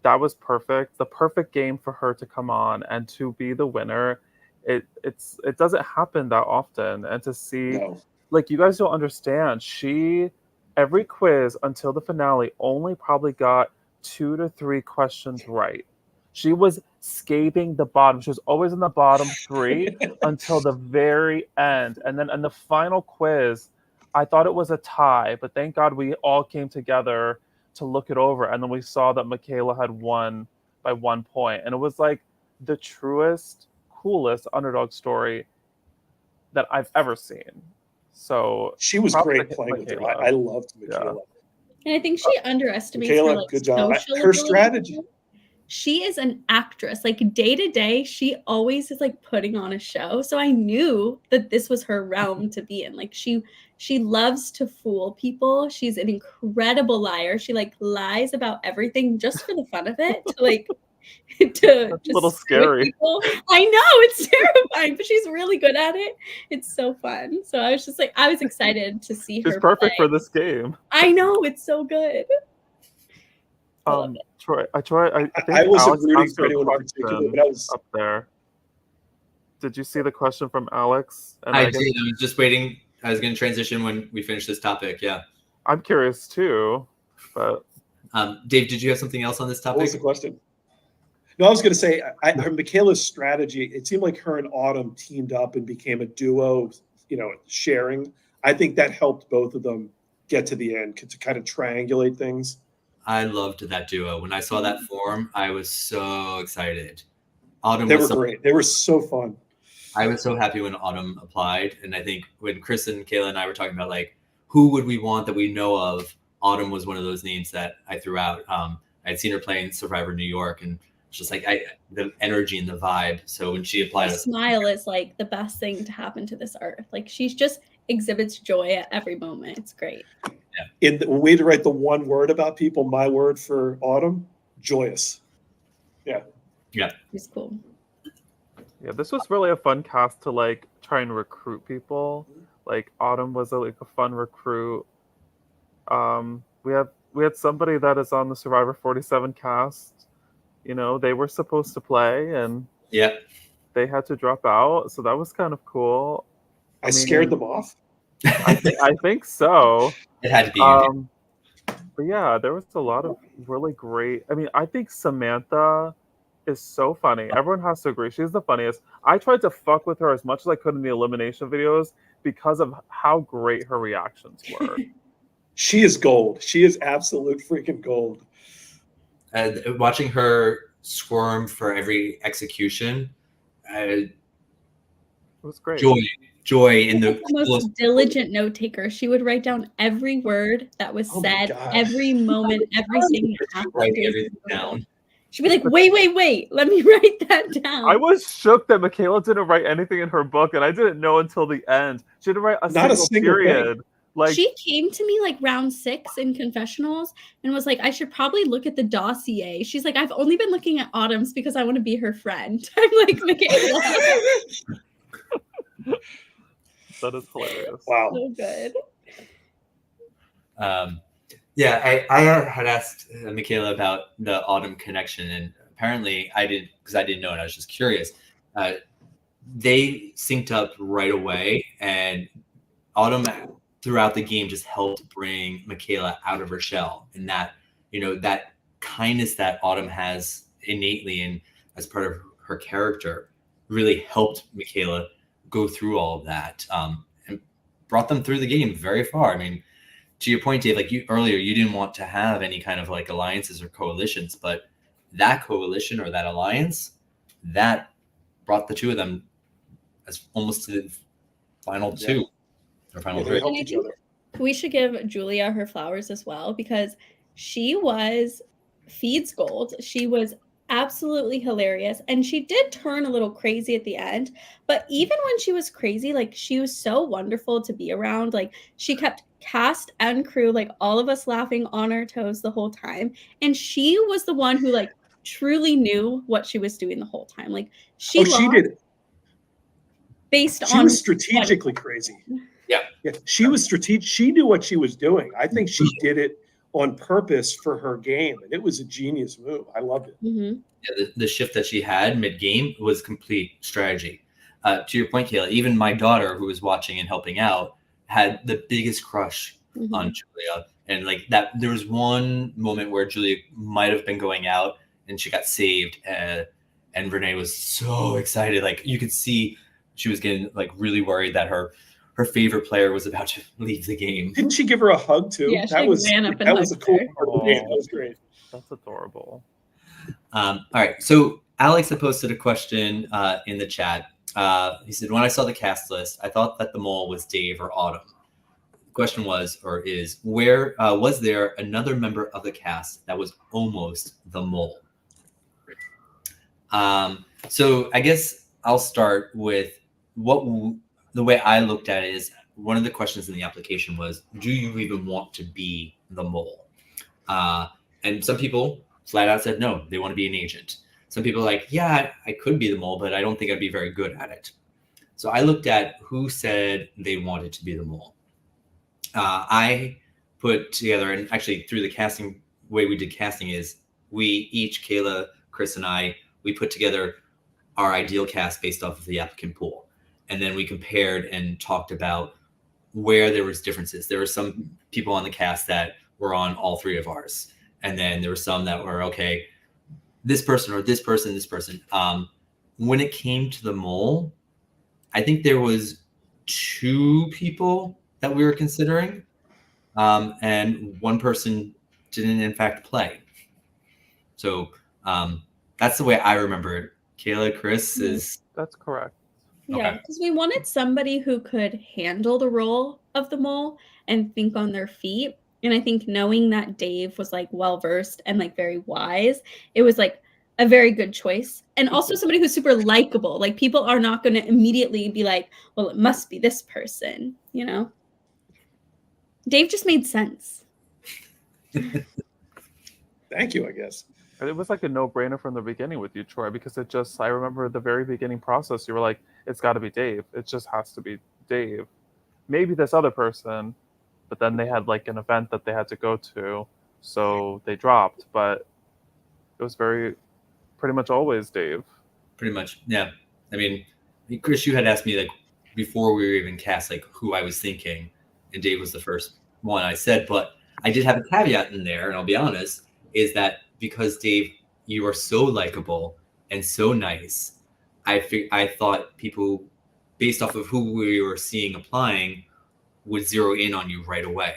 That was perfect. The perfect game for her to come on and to be the winner. It doesn't happen that often. And to see, you guys don't understand. She, every quiz until the finale, only probably got 2 to 3 questions right. She was scathing the bottom. She was always in the bottom 3 until the very end. And then in the final quiz, I thought it was a tie, but thank God we all came together to look it over, and then we saw that Makayla had won by 1 point, and it was like the truest, coolest underdog story that I've ever seen. So She was props great to playing with her. Makayla. I loved Makayla. And I think she underestimates her Makayla, like good job. social Her ability. strategy. She is an actress. Like day to day, she always is like putting on a show. So I knew that this was her realm to be in. Like she loves to fool people. She's an incredible liar. She like lies about everything just for the fun of it. To like to That's just a little screw with scary. people. I know it's terrifying, but she's really good at it. It's so fun. So I was just like, I was excited to see her. She's perfect play. for this game. I know it's so good. I love it. Troy, I think I wasn't Alex rooting asked for a anyone in particular, question but I was. up there. Did you see the question from Alex? And I did. I was just waiting. I was going to transition when we finish this topic. Yeah. I'm curious too, but Dave, did you have something else on this topic? What was the question? No, I was going to say, her Makayla's strategy. It seemed like her and Autumn teamed up and became a duo. Sharing. I think that helped both of them get to the end to kind of triangulate things. I loved that duo. When I saw that form, I was so excited. Autumn They was were great. They were so fun. I was so happy when Autumn applied. And I think when Chris and Kayla and I were talking about like who would we want that we know of, Autumn was one of those names that I threw out. I'd seen her play in Survivor New York, and it's just like the energy and the vibe. So when she applied, Her smile is like the best thing to happen to this earth. Like she's just exhibits joy at every moment. It's great. In the way to write the one word about people, my word for Autumn, joyous. Yeah. She's cool. yeah, this was really a fun cast to like try and recruit people. Like Autumn was a fun recruit. We had somebody that is on the Survivor 47 cast. They were supposed to play and they had to drop out, so that was kind of cool. I scared them off. I think so. it had to be. But yeah, there was a lot of really great. I think Samantha is so funny. Everyone has to agree. She's the funniest. I tried to fuck with her as much as I could in the elimination videos because of how great her reactions were. She is gold. She is absolute freaking gold. Watching her squirm for every execution, It was great. Joy in the most diligent note taker. She would write down every word that was said, every moment, everything that happened. Write everything down. She'd be like, wait, let me write that down. I was shook that Makayla didn't write anything in her book, and I didn't know until the end. She didn't write Not a single period. thing. Like she came to me like round 6 in confessionals and was like, I should probably look at the dossier. She's like, I've only been looking at Autumn's because I want to be her friend. I'm like, Makayla. That is hilarious. Wow. So good. I had asked Makayla about the Autumn connection, and apparently I didn't, because I didn't know it. I was just curious. They synced up right away, and Autumn throughout the game just helped bring Makayla out of her shell, and that that kindness that Autumn has innately and as part of her character really helped Makayla go through all of that, and brought them through the game very far. To your point, Dave, like earlier, you didn't want to have any kind of like alliances or coalitions, but that coalition or that alliance, that brought the two of them as almost to the final two or final three. Helped each other. We should give Julia her flowers as well, because she was feeds gold. She was absolutely hilarious, and she did turn a little crazy at the end, but even when she was crazy, like she was so wonderful to be around. Like she kept cast and crew, like all of us laughing on our toes the whole time, and she was the one who like truly knew what she was doing the whole time. Like she did based she on was strategically crazy. Yeah, she was strategic. She knew what she was doing. I think she did it on purpose for her game, and it was a genius move. I loved it. Mm-hmm. Yeah, the shift that she had mid-game was complete strategy. To your point, Kayla, even my daughter, who was watching and helping out, had the biggest crush on Julia. And like that, there was one moment where Julia might have been going out and she got saved. And Renee was so excited. Like you could see she was getting like really worried that her her favorite player was about to leave the game. Didn't she give her a hug too? Yeah, she that was ran up and that was a hugged cool her. part of the game. That was great. That's adorable. All right, so Alex had posted a question in the chat. He said, when I saw the cast list, I thought that the mole was Dave or Autumn. The question was, or is, where was there another member of the cast that was almost the mole? So I guess I'll start with the way I looked at it is one of the questions in the application was, do you even want to be the mole? And some people flat out said no, they want to be an agent. Some people are like, yeah, I could be the mole, but I don't think I'd be very good at it. So I looked at who said they wanted to be the mole. I put together, and actually through the casting, way we did casting is we each, Kayla, Chris, and I, we put together our ideal cast based off of the applicant pool. And then we compared and talked about where there was differences. There were some people on the cast that were on all three of ours. And then there were some that were, okay, this person or this person, this person. When it came to the mole, I think there was 2 people that we were considering. And one person didn't in fact play. So that's the way I remember it. Kayla, Chris is... That's correct. Yeah, Okay. because we wanted somebody who could handle the role of the mole and think on their feet. And I think knowing that Dave was like well-versed and like very wise, it was like a very good choice. And also somebody who's super likable. Like people are not going to immediately be like, well, it must be this person, you know? Dave just made sense. Thank you, I guess. It was like a no-brainer from the beginning with you, Troy, because it just, I remember the very beginning process, you were like, it's got to be Dave. It just has to be Dave. Maybe this other person, but then they had like an event that they had to go to, so they dropped, but it was pretty much always Dave. Pretty much, yeah. I mean, Chris, you had asked me like before we were even cast, like who I was thinking, and Dave was the first one I said, but I did have a caveat in there, and I'll be honest, is that because Dave, you are so likable and so nice, I thought people, based off of who we were seeing applying, would zero in on you right away.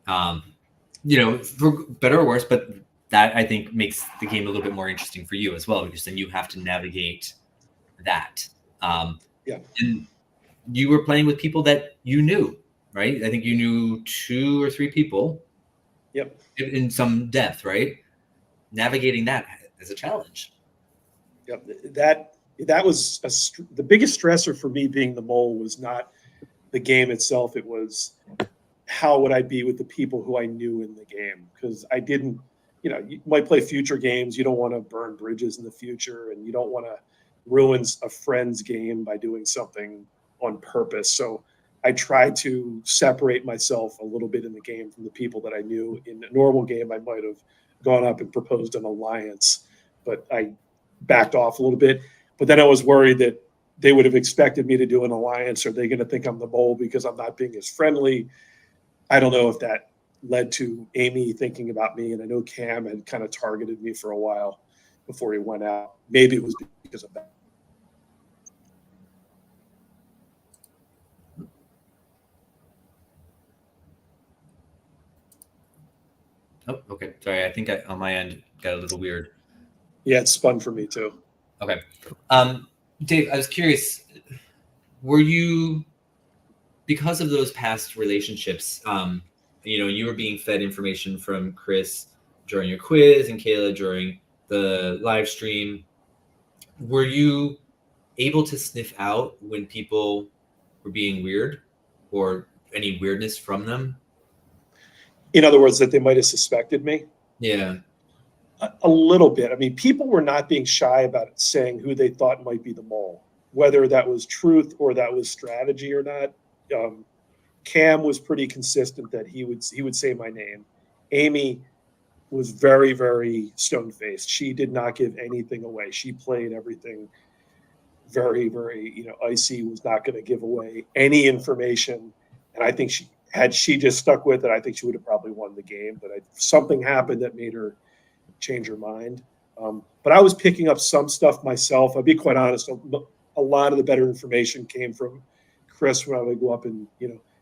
You know, for better or worse, but that I think makes the game a little bit more interesting for you as well, because then you have to navigate that. Yeah. And you were playing with people that you knew, right? I think you knew 2 or 3 people. Yep. In some depth, right? Navigating that is a challenge. Yep. That was the biggest stressor for me being the mole was not the game itself. It was how would I be with the people who I knew in the game? Because I didn't, you know, you might play future games. You don't want to burn bridges in the future, and you don't want to ruin a friend's game by doing something on purpose. So I tried to separate myself a little bit in the game from the people that I knew. In a normal game, I might have gone up and proposed an alliance, but I backed off a little bit. But then I was worried that they would have expected me to do an alliance. Are they going to think I'm the mole because I'm not being as friendly? I don't know if that led to Amy thinking about me. And I know Cam had kind of targeted me for a while before he went out. Maybe it was because of that. Oh, okay. Sorry, I think on my end got a little weird. Yeah, it's spun for me too. Okay. Dave, I was curious, were you, because of those past relationships, you know, you were being fed information from Chris during your quiz and Kayla during the live stream, were you able to sniff out when people were being weird or any weirdness from them? In other words, that they might have suspected me? Yeah. A little bit. I mean, people were not being shy about saying who they thought might be the mole, whether that was truth or that was strategy or not. Cam was pretty consistent that he would say my name. Amy was very, very stone-faced. She did not give anything away. She played everything very, very, you know, icy, was not going to give away any information. And I think had she just stuck with it, I think she would have probably won the game. But something happened that made her change her mind. But I was picking up some stuff myself. I'll be quite honest. A lot of the better information came from Chris when I would go up and,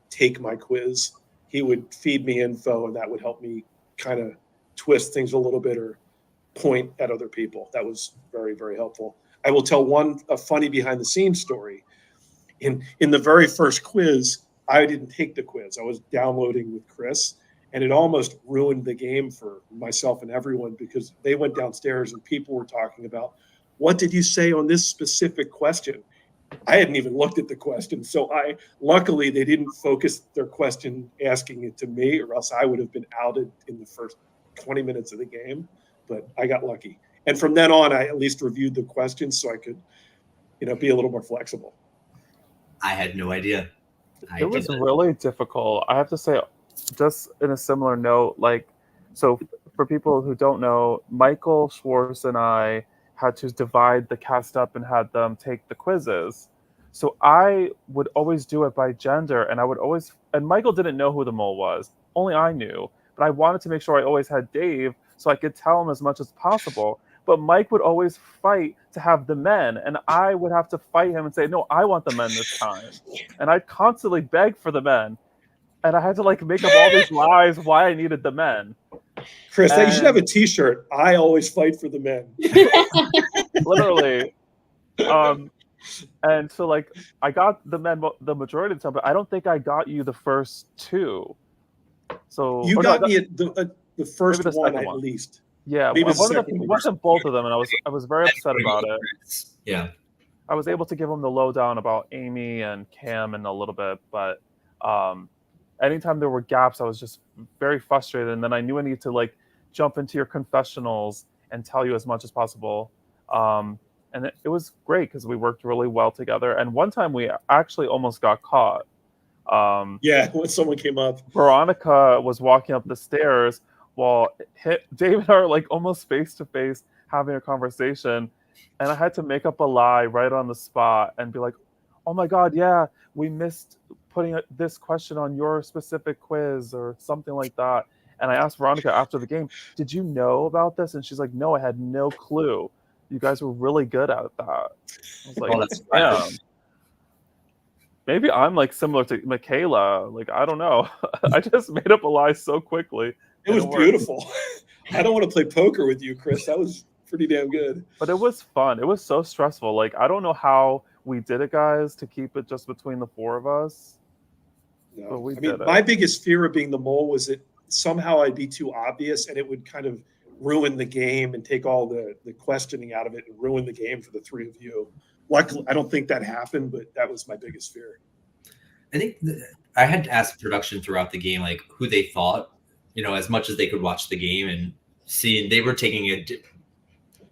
take my quiz. He would feed me info, and that would help me kind of twist things a little bit or point at other people. That was very, very helpful. I will tell a funny behind the scenes story. In the very first quiz, I didn't take the quiz. I was downloading with Chris, and it almost ruined the game for myself and everyone because they went downstairs and people were talking about, what did you say on this specific question? I hadn't even looked at the question. So luckily they didn't focus their question asking it to me, or else I would have been outed in the first 20 minutes of the game, but I got lucky. And from then on, I at least reviewed the questions so I could, be a little more flexible. I had no idea. It was really difficult. I have to say, just in a similar note, so for people who don't know, Michael Schwartz and I had to divide the cast up and had them take the quizzes. So I would always do it by gender, and and Michael didn't know who the mole was. Only I knew, but I wanted to make sure I always had Dave so I could tell him as much as possible. But Mike would always fight to have the men, and I would have to fight him and say, no, I want the men this time. And I'd constantly beg for the men. And I had to make up all these lies why I needed the men. Chris, you should have a T-shirt. I always fight for the men. Literally. And so I got the men the majority of the time, but I don't think I got you the first two. So you got me at the first one at least. Yeah, maybe it wasn't both of them, and I was very upset about it. Yeah, I was able to give them the lowdown about Amy and Cam in a little bit, but anytime there were gaps, I was just very frustrated, and then I knew I needed to jump into your confessionals and tell you as much as possible. And it was great because we worked really well together. And one time we actually almost got caught. When someone came up. Veronica was walking up the stairs while Dave and I are almost face to face having a conversation. And I had to make up a lie right on the spot and be like, oh my God, yeah, we missed putting this question on your specific quiz or something like that. And I asked Veronica after the game, did you know about this? And she's like, no, I had no clue. You guys were really good at that. I was like, yeah. Maybe I'm similar to Makayla. I don't know. I just made up a lie so quickly. It was beautiful. I don't want to play poker with you, Chris. That was pretty damn good. But it was fun. It was so stressful. I don't know how we did it, guys, to keep it just between the four of us. No. But we did it. My biggest fear of being the mole was that somehow I'd be too obvious and it would kind of ruin the game and take all the questioning out of it and ruin the game for the three of you. Luckily, I don't think that happened, but that was my biggest fear. I think I had to ask production throughout the game, who they thought, as much as they could watch the game and seeing they were taking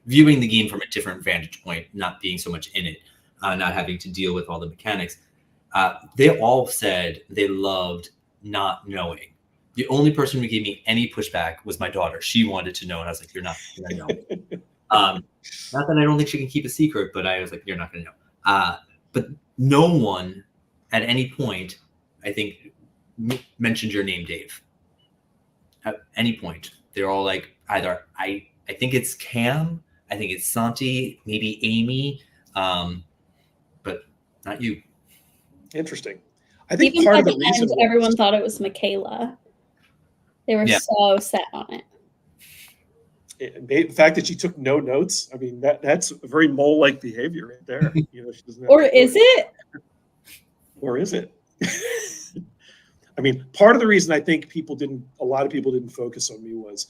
viewing the game from a different vantage point, not being so much in it, not having to deal with all the mechanics. They all said they loved not knowing. The only person who gave me any pushback was my daughter. She wanted to know, and I was like, you're not going to know. Not that I don't think she can keep a secret, but I was like, you're not going to know. But no one at any point, I think, mentioned your name, Dave. At any point. They're all either, I think it's Cam, I think it's Santi, maybe Amy, but not you. Interesting. I think even part by of the the reason end, everyone thought it was Makayla. They were so set on it. The fact that she took no notes, that's a very mole-like behavior right there. She doesn't have Or is it? Or is it? Part of the reason I think a lot of people didn't focus on me was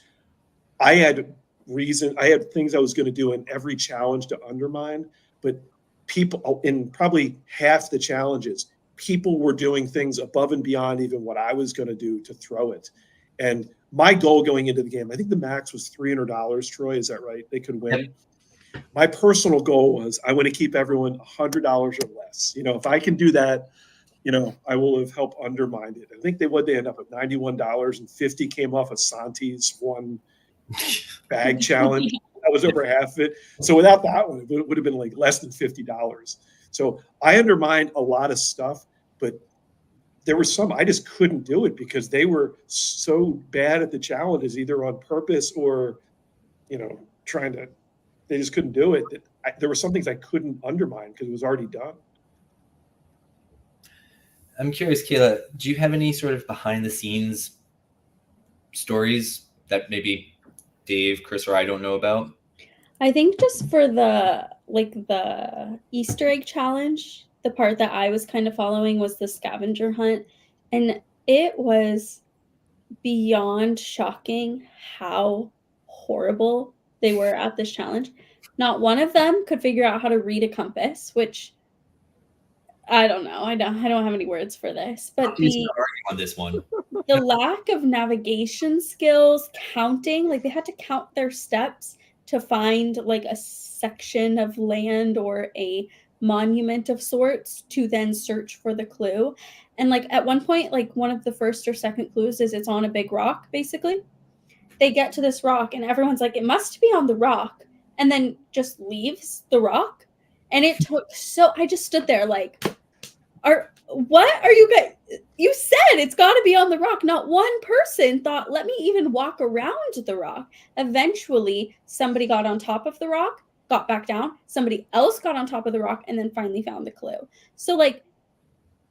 I had things I was going to do in every challenge to undermine, but people in probably half the challenges, people were doing things above and beyond even what I was going to do to throw it. And my goal going into the game, I think the max was $300, Troy, is that right? They could win. Yep. My personal goal was I want to keep everyone $100 or less. If I can do that, I will have helped undermine it. I think they end up at $91 and 50 came off of Santi's one bag challenge. That was over half of it. So without that one, it would have been less than $50. So I undermined a lot of stuff, but there were some I just couldn't do it because they were so bad at the challenges, either on purpose or, they just couldn't do it. There were some things I couldn't undermine because it was already done. I'm curious, Kayla, do you have any sort of behind the scenes stories that maybe Dave, Chris, or I don't know about? I think just for the Easter egg challenge, the part that I was kind of following was the scavenger hunt, and it was beyond shocking how horrible they were at this challenge. Not one of them could figure out how to read a compass, which I don't know. I don't have any words for this, but He's not arguing on this one. the lack of navigation skills, counting, like they had to count their steps to find like a section of land or a monument of sorts to then search for the clue. And like at one point, like one of the first or second clues is it's on a big rock, basically. They get to this rock and everyone's like, it must be on the rock, and then just leaves the rock. And it took I just stood there like, what are you guys? You said it's got to be on the rock. Not one person thought, let me even walk around the rock. Eventually, somebody got on top of the rock, got back down. Somebody else got on top of the rock and then finally found the clue. So like,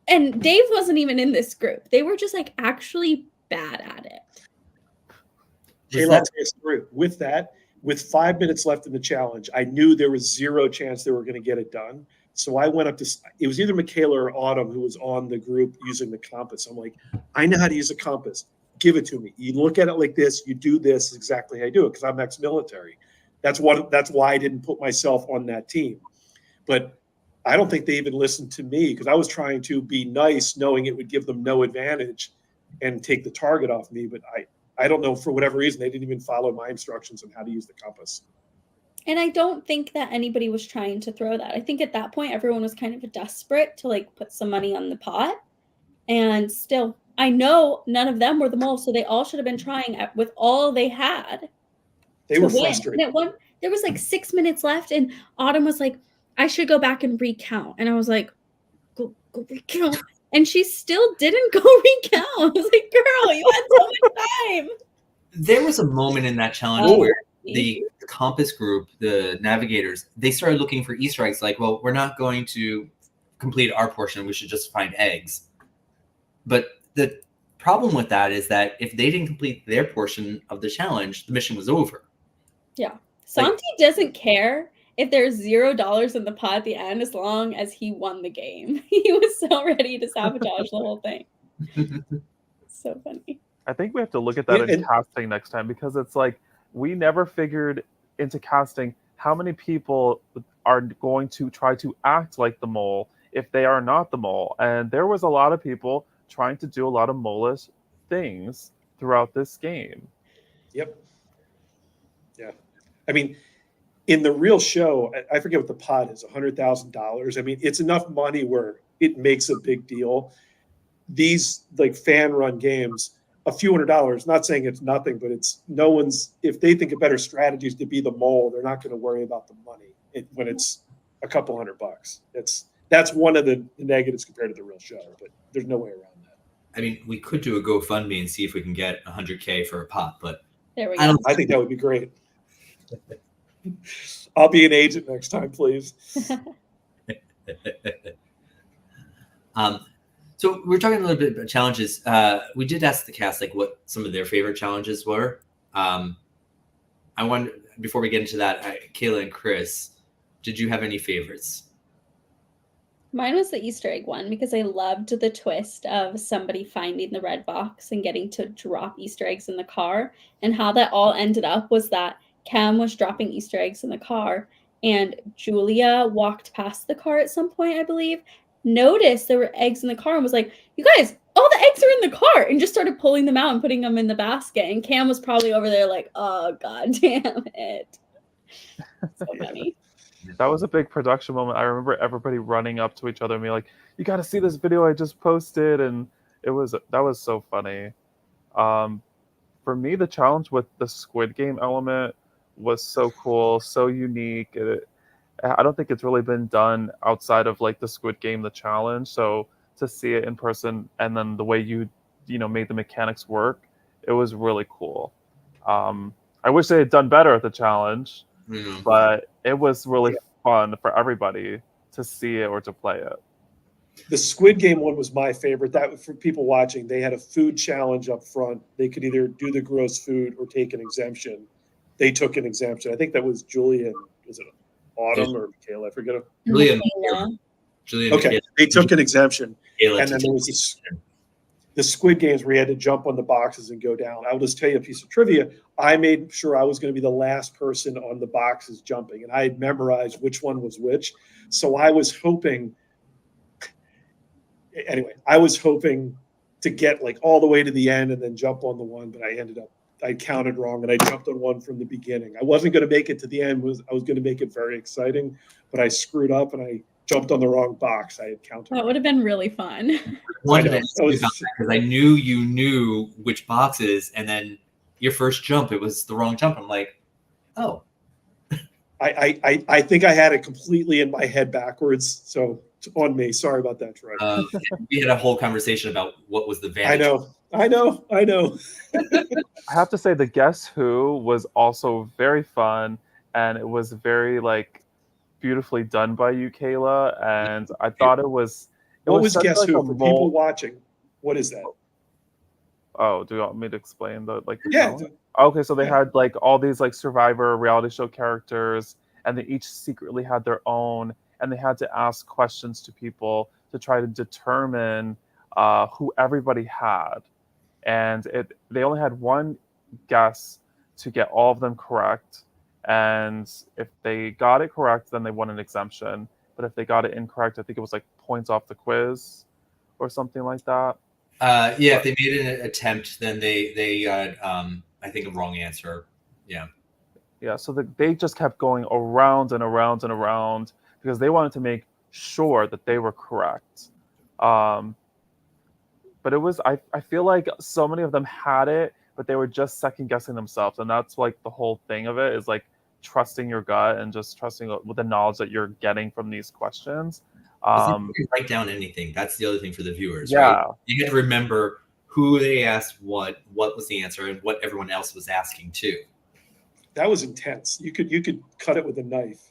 and Dave wasn't even in this group. They were just like actually bad at it. Kayla, I'll tell you a story. With that, with 5 minutes left in the challenge, I knew there was zero chance they were going to get it done. So I went up to, it was either Makayla or Autumn who was on the group using the compass. I'm like, I know how to use a compass. Give it to me. You look at it like this, you do this exactly how I do it, because I'm ex-military. That's why I didn't put myself on that team. But I don't think they even listened to me, because I was trying to be nice, knowing it would give them no advantage and take the target off me. But I don't know, for whatever reason, they didn't even follow my instructions on how to use the compass. And I don't think that anybody was trying to throw that. I think at that point, everyone was kind of desperate to like put some money on the pot. And still, I know none of them were the mole, so they all should have been trying with all they had. They were frustrated. There was like 6 minutes left, and Autumn was like, I should go back and recount. And I was like, go recount. And she still didn't go recount. I was like, girl, you had so much time. There was a moment in that challenge where the compass group, the navigators, they started looking for Easter eggs. Like, well, we're not going to complete our portion. We should just find eggs. But the problem with that is that if they didn't complete their portion of the challenge, the mission was over. Yeah. Santi doesn't care if there's $0 in the pot at the end, as long as he won the game. He was so ready to sabotage the whole thing. So funny. I think we have to look at that in casting next time, because it's like we never figured into casting how many people are going to try to act like the mole if they are not the mole. And there was a lot of people trying to do a lot of mole-ish things throughout this game. Yep. Yeah. I mean, in the real show, I forget what the pot is, $100,000. I mean, it's enough money where it makes a big deal. These like fan-run games, a few $100s, not saying it's nothing, but it's no one's, if they think of better strategies to be the mole, they're not going to worry about the money when it's a couple $100. That's one of the negatives compared to the real show, but there's no way around that. I mean, we could do a GoFundMe and see if we can get $100K for a pot, but there we go. I think that would be great. I'll be an agent next time, please. So we're talking a little bit about challenges. We did ask the cast like what some of their favorite challenges were. I wonder, before we get into that, Kayla and Chris, did you have any favorites? Mine was the Easter egg one, because I loved the twist of somebody finding the red box and getting to drop Easter eggs in the car, and how that all ended up was that Cam was dropping Easter eggs in the car, and Julia walked past the car at some point, I believe, noticed there were eggs in the car and was like, you guys, all the eggs are in the car, and just started pulling them out and putting them in the basket. And Cam was probably over there like, oh, God damn it. So funny. That was a big production moment. I remember everybody running up to each other and being like, you got to see this video I just posted. And that was so funny. For me, the challenge with the Squid Game element was so cool, so unique. I don't think it's really been done outside of like the Squid Game, the challenge. So to see it in person, and then the way you made the mechanics work, it was really cool. I wish they had done better at the challenge, but it was really fun for everybody to see it or to play it. The Squid Game one was my favorite. That, for people watching, they had a food challenge up front. They could either do the gross food or take an exemption. They took an exemption. I think that was Julian. Was it Autumn or Michaela? I forget. Julia, Makayla. Julia, Okay, they took an exemption. Kayla And then there was the Squid Games where you had to jump on the boxes and go down. I will just tell you a piece of trivia. I made sure I was going to be the last person on the boxes jumping, and I had memorized which one was which. So I was hoping. Anyway, I was hoping to get like all the way to the end and then jump on the one, but I counted wrong and I jumped on one from the beginning. I wasn't going to make it to the end. I was going to make it very exciting, but I screwed up and I jumped on the wrong box. I had counted. That would have been really fun. Because I knew you knew which boxes, and then your first jump, it was the wrong jump. I'm like, oh. I think I had it completely in my head backwards. So it's on me. Sorry about that, Troy. We had a whole conversation about what was the vantage. I know. I have to say the Guess Who was also very fun, and it was very like beautifully done by you, Kayla. And I thought it was. What was such, Guess like, Who a for mole- people watching? What is that? Oh, do you want me to explain the Yeah. talent? Okay, so they Yeah. had like all these like Survivor reality show characters, and they each secretly had their own, and they had to ask questions to people to try to determine who everybody had. And they only had one guess to get all of them correct. And if they got it correct, then they won an exemption. But if they got it incorrect, I think it was like points off the quiz or something like that. If they made an attempt, then they got I think a wrong answer. Yeah. Yeah, so they just kept going around and around and around because they wanted to make sure that they were correct. But it was, I feel like so many of them had it, but they were just second guessing themselves. And that's like the whole thing of it, is like trusting your gut and just trusting with the knowledge that you're getting from these questions. You can write down anything. That's the other thing for the viewers, Yeah. right? You had to remember who they asked what was the answer, and what everyone else was asking too. That was intense. You could cut it with a knife.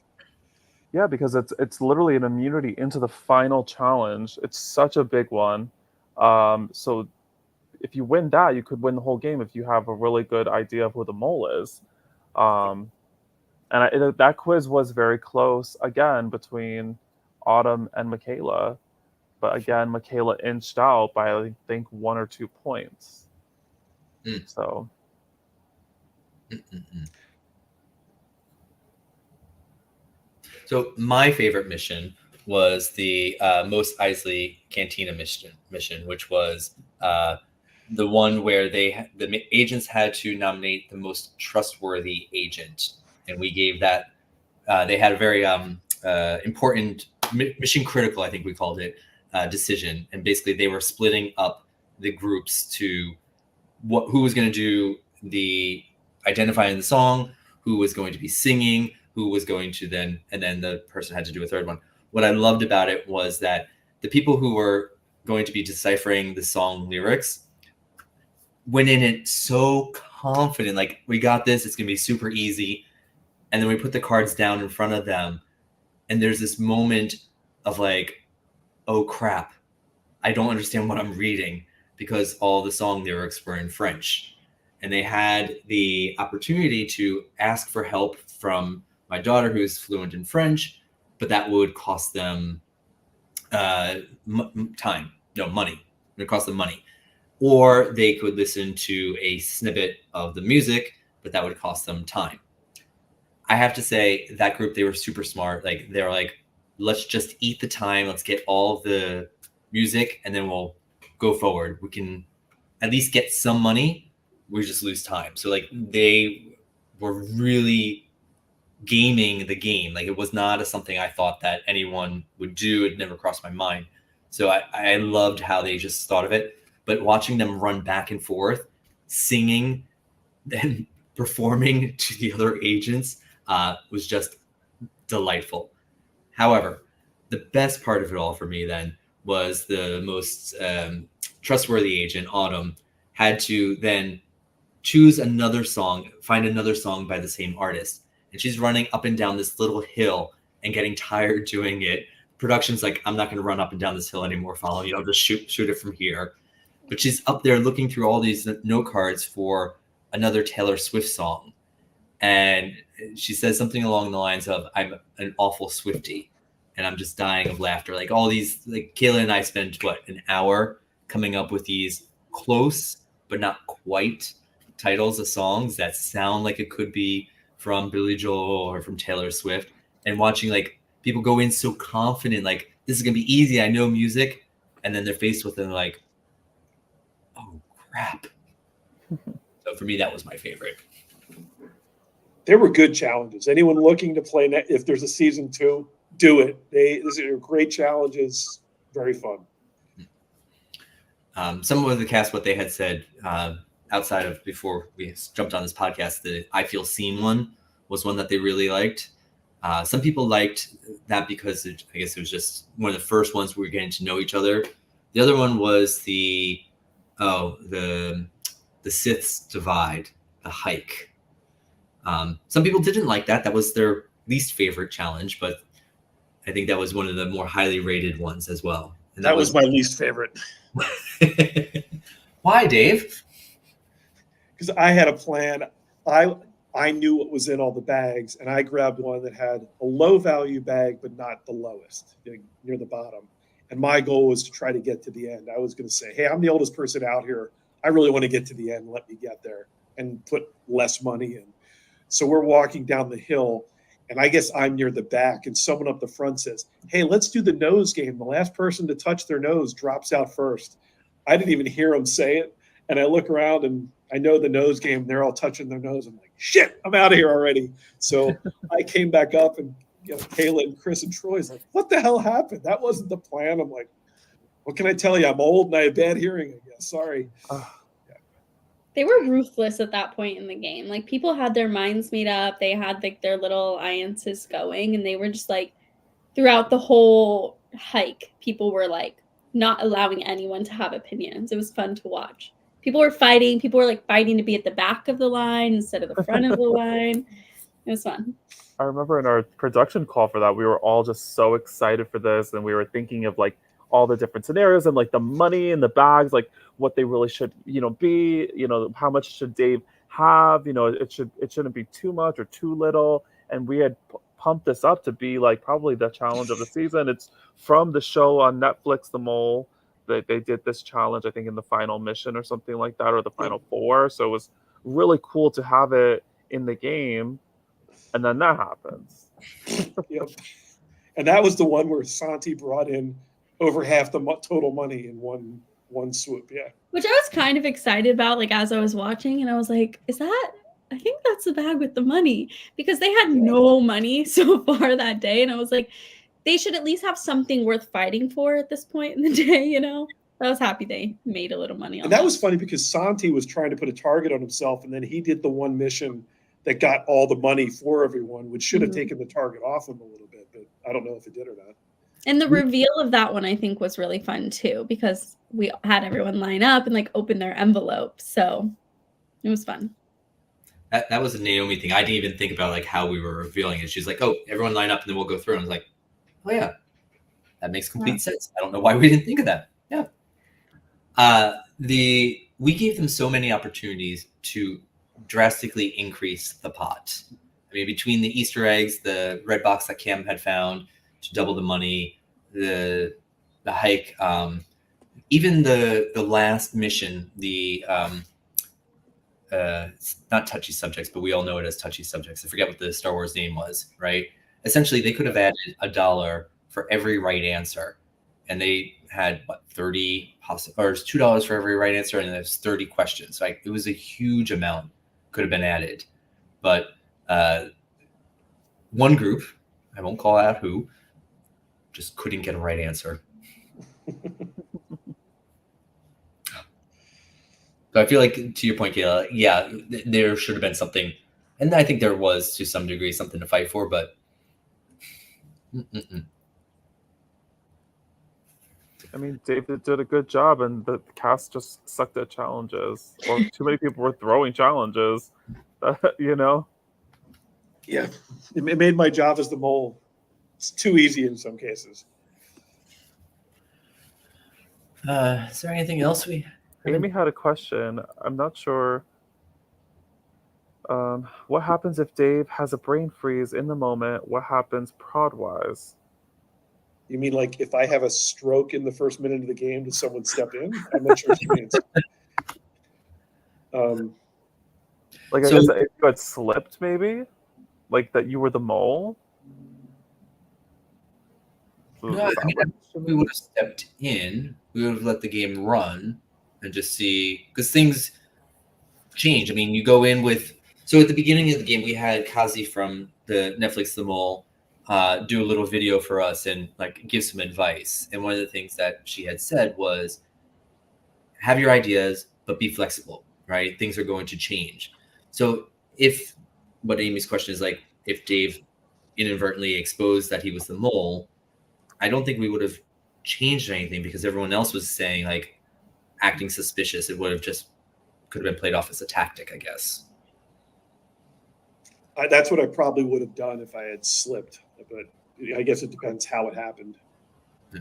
Yeah, because it's literally an immunity into the final challenge. It's such a big one. So if you win that, you could win the whole game if you have a really good idea of who the mole is. That quiz was very close again between Autumn and Michaela, but again, Michaela inched out by I think 1 or 2 points. So. So my favorite mission was the Mos Eisley Cantina mission, which was the one where the agents had to nominate the most trustworthy agent, and we gave that. They had a very important mission critical, I think we called it, decision, and basically they were splitting up the groups to who was going to do the identifying the song, who was going to be singing, who was going to then the person had to do a third one. What I loved about it was that the people who were going to be deciphering the song lyrics went in it so confident, like, we got this, it's going to be super easy. And then we put the cards down in front of them, and there's this moment of like, oh crap, I don't understand what I'm reading, because all the song lyrics were in French. And they had the opportunity to ask for help from my daughter, who's fluent in French, but that would cost them money. It would cost them money. Or they could listen to a snippet of the music, but that would cost them time. I have to say, that group, they were super smart. Like, they were like, let's just eat the time. Let's get all of the music, and then we'll go forward. We can at least get some money. We just lose time. So like, they were really gaming the game. Like, it was not something I thought that anyone would do. It never crossed my mind. So I loved how they just thought of it. But watching them run back and forth, singing, then performing to the other agents was just delightful. However, the best part of it all for me then was the most trustworthy agent, Autumn, had to then choose another song, find another song by the same artist. And she's running up and down this little hill and getting tired doing it, production's like, I'm not going to run up and down this hill anymore. Follow me. I'll just shoot it from here. But she's up there looking through all these note cards for another Taylor Swift song. And she says something along the lines of, I'm an awful Swiftie. And I'm just dying of laughter. Like all these, like Kayla and I spent, an hour coming up with these close, but not quite titles of songs that sound like it could be from Billy Joel or from Taylor Swift. And watching like people go in so confident, like this is going to be easy. I know music. And then they're faced with it and like, oh crap. So for me, that was my favorite. There were good challenges. Anyone looking to play, if there's a season 2, do it. These are great challenges. Very fun. Some of the cast, what they had said outside of before we jumped on this podcast, the I Feel Seen one was one that they really liked. Some people liked that because I guess it was just one of the first ones we were getting to know each other. The other one was the Sith's Divide, the hike. Some people didn't like that. That was their least favorite challenge, but I think that was one of the more highly rated ones as well. And that was my least favorite. Why, Dave? Because I had a plan. I knew what was in all the bags, and I grabbed one that had a low value bag, but not the lowest, near the bottom. And my goal was to try to get to the end. I was going to say, hey, I'm the oldest person out here. I really want to get to the end. Let me get there and put less money in. So we're walking down the hill, and I guess I'm near the back, and someone up the front says, hey, let's do the nose game. The last person to touch their nose drops out first. I didn't even hear him say it. And I look around, and I know the nose game. They're all touching their nose. I'm like, shit, I'm out of here already. So I came back up, and Kayla and Chris and Troy's like, what the hell happened? That wasn't the plan. I'm like, what can I tell you? I'm old and I have bad hearing, I guess. Sorry. They were ruthless at that point in the game. Like people had their minds made up. They had like their little alliances going, and they were just like throughout the whole hike, people were like not allowing anyone to have opinions. It was fun to watch. People were fighting. People were like fighting to be at the back of the line instead of the front of the line. It was fun. I remember in our production call for that, we were all just so excited for this, and we were thinking of like all the different scenarios and like the money in the bags, like what they really should, be, how much should Dave have? It shouldn't be too much or too little. And we had pumped this up to be like probably the challenge of the season. It's from the show on Netflix, The Mole. They did this challenge, I think, in the final mission or something like that, or the final 4. So it was really cool to have it in the game. And then that happens. Yep. And that was the one where Santi brought in over half the total money in one swoop. Yeah. Which I was kind of excited about, like, as I was watching, and I was like, I think that's the bag with the money, because they had no money so far that day. And I was like, they should at least have something worth fighting for at this point in the day, I was happy they made a little money on And that was funny because Santi was trying to put a target on himself, and then he did the one mission that got all the money for everyone, which should have taken the target off him a little bit, but I don't know if it did or not. And the reveal of that one, I think, was really fun too, because we had everyone line up and like open their envelopes. So it was fun. That was a Naomi thing. I didn't even think about like how we were revealing it. She's like, "Oh, everyone line up and then we'll go through." And I was like, "Oh yeah, that makes complete sense." I don't know why we didn't think of that. Yeah. We gave them so many opportunities to drastically increase the pot. I mean, between the Easter eggs, the red box that Cam had found to double the money, the hike, even the last mission, the not touchy subjects, but we all know it as touchy subjects. I forget what the Star Wars name was, right? Essentially, they could have added $1 for every right answer, and they had or $2 for every right answer, and there's 30 questions. Like it was a huge amount could have been added, but one group, I won't call out who, just couldn't get a right answer. So I feel like, to your point, Kayla, yeah, there should have been something, and I think there was to some degree something to fight for, but I mean, David did a good job, and the cast just sucked at challenges, or too many people were throwing challenges, Yeah, it made my job as the mole. It's too easy in some cases. Is there anything else we? Amy had a question. I'm not sure. What happens if Dave has a brain freeze in the moment? What happens prod-wise? You mean like if I have a stroke in the first minute of the game, does someone step in? I'm not sure what she means. Like, I So- guess if you had slipped, maybe? Like that you were the mole? No, I mean, we would have stepped in. We would have let the game run and just see, because things change. I mean, you go in with. So at the beginning of the game, we had Kazi from the Netflix The Mole do a little video for us and like give some advice. And one of the things that she had said was, have your ideas, but be flexible. Right? Things are going to change. So if what Amy's question is like, if Dave inadvertently exposed that he was the mole, I don't think we would have changed anything because everyone else was saying like acting suspicious. It would have just could have been played off as a tactic, I guess. That's what I probably would have done if I had slipped, but I guess it depends how it happened. I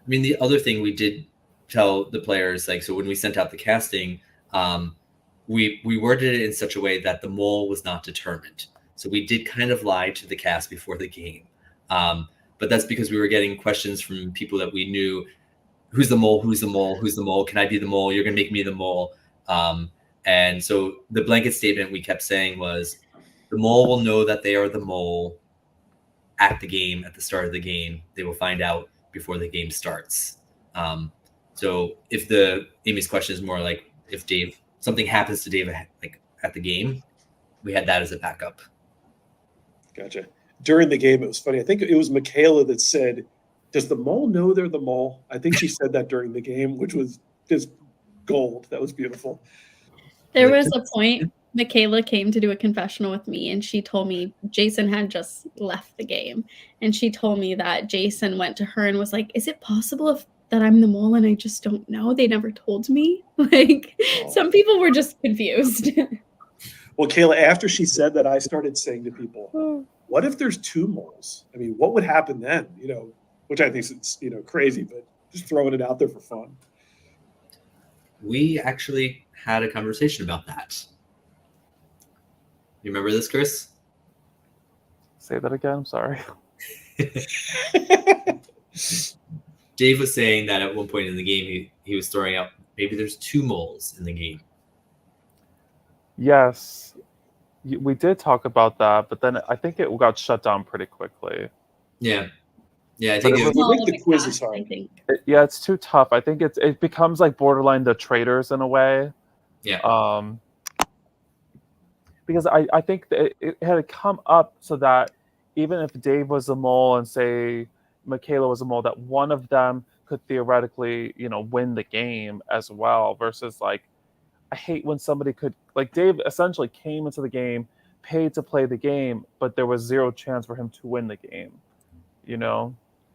mean, the other thing we did tell the players, like, so when we sent out the casting, we worded it in such a way that the mole was not determined. So we did kind of lie to the cast before the game. But that's because we were getting questions from people that we knew. Who's the mole? Who's the mole? Who's the mole? Can I be the mole? You're going to make me the mole. And so the blanket statement we kept saying was, the mole will know that they are the mole at the game, at the start of the game. They will find out before the game starts. So if Amy's question is more like if something happens to Dave like at the game, we had that as a backup. Gotcha. During the game, it was funny. I think it was Makayla that said, does the mole know they're the mole? I think she said that during the game, which was just gold. That was beautiful. There was a point Makayla came to do a confessional with me, and she told me Jason had just left the game. And she told me that Jason went to her and was like, is it possible that I'm the mole and I just don't know? They never told me. Like, some people were just confused. Well, Kayla, after she said that, I started saying to people, what if there's two moles? I mean, what would happen then? Which I think is, crazy, but just throwing it out there for fun. We actually had a conversation about that. You remember this, Chris? Say that again. I'm sorry. Dave was saying that at one point in the game, he was throwing out maybe there's two moles in the game. Yes, we did talk about that, but then I think it got shut down pretty quickly. Yeah, I But think I think the quiz is hard. Yeah, it's too tough. I think it becomes like borderline the traitors in a way. Yeah. Because I think that it had come up so that even if Dave was a mole and say Makayla was a mole, that one of them could theoretically, win the game as well. Versus like, I hate when somebody could, like, Dave essentially came into the game, paid to play the game, but there was zero chance for him to win the game.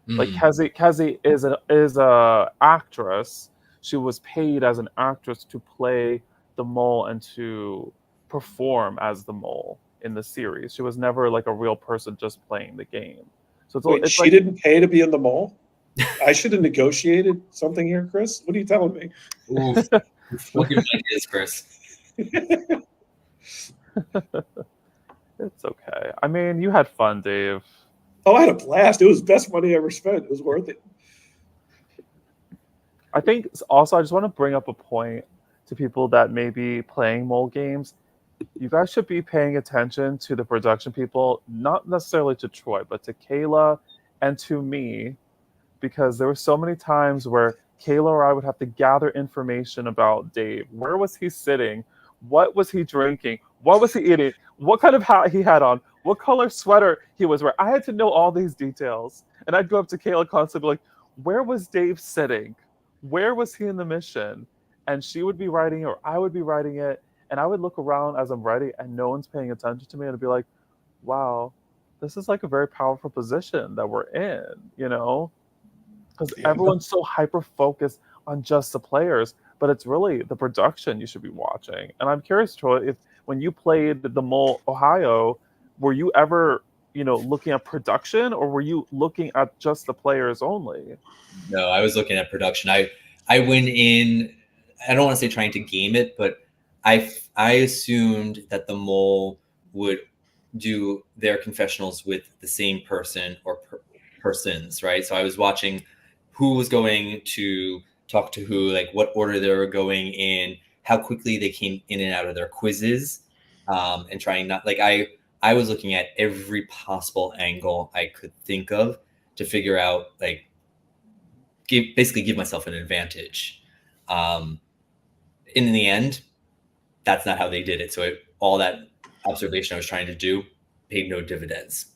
Like Kazi is a actress. She was paid as an actress to play the mole and to perform as the mole in the series. She was never like a real person just playing the game. So Wait, she didn't pay to be in the mole? I should have negotiated something here, Chris. What are you telling me? Oof. What your mic is, Chris. It's okay. I mean, you had fun, Dave. Oh, I had a blast. It was the best money I ever spent. It was worth it. I think also I just want to bring up a point to people that may be playing mole games. You guys should be paying attention to the production people, not necessarily to Troy, but to Kayla and to me, because there were so many times where Kayla or I would have to gather information about Dave. Where was he sitting? What was he drinking? What was he eating? What kind of hat he had on? What color sweater he was wearing? I had to know all these details. And I'd go up to Kayla constantly like, where was Dave sitting? Where was he in the mission? And she would be writing it, or I would be writing it. And I would look around as I'm writing and no one's paying attention to me. And I'd be like, wow, this is like a very powerful position that we're in, Because everyone's so hyper-focused on just the players, but it's really the production you should be watching. And I'm curious, Troy, if when you played the Mole Ohio, were you ever, looking at production, or were you looking at just the players only? No, I was looking at production. I went in, I don't want to say trying to game it, but I assumed that the mole would do their confessionals with the same person or persons, right? So I was watching who was going to talk to who, like what order they were going in, how quickly they came in and out of their quizzes, and trying not like I was looking at every possible angle I could think of to figure out like basically give myself an advantage. In the end, that's not how they did it. So all that observation I was trying to do paid no dividends.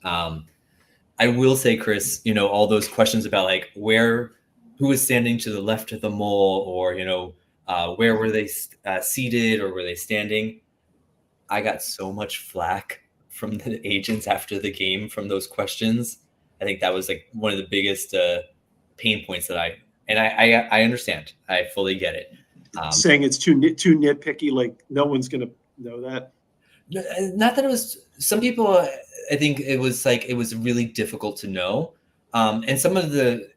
I will say, Chris, all those questions about like who was standing to the left of the mole, or where were they seated, or were they standing? I got so much flack from the agents after the game from those questions. I think that was like one of the biggest pain points that I understand. I fully get it. Saying it's too nitpicky, like no one's gonna know that. Not that it was. Some people, I think it was really difficult to know, and some of the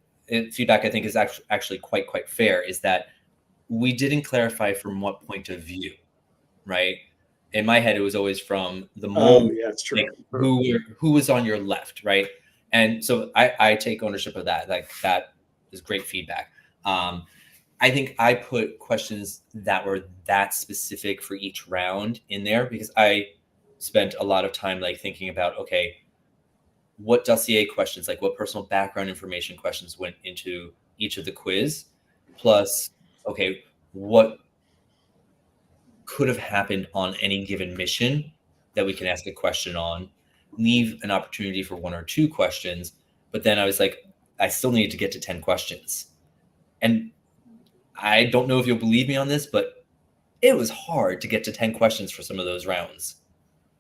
feedback I think is actually quite fair. Is that we didn't clarify from what point of view, right? In my head, it was always from the mole. Oh, yeah, it's true. Like, who was on your left, right? And so I take ownership of that. Like that is great feedback. I think I put questions that were that specific for each round in there because I spent a lot of time like thinking about, okay, what dossier questions, like what personal background information questions went into each of the quiz, plus, okay, what could have happened on any given mission that we can ask a question on, leave an opportunity for 1 or 2 questions. But then I was like, I still need to get to 10 questions. And I don't know if you'll believe me on this, but it was hard to get to 10 questions for some of those rounds.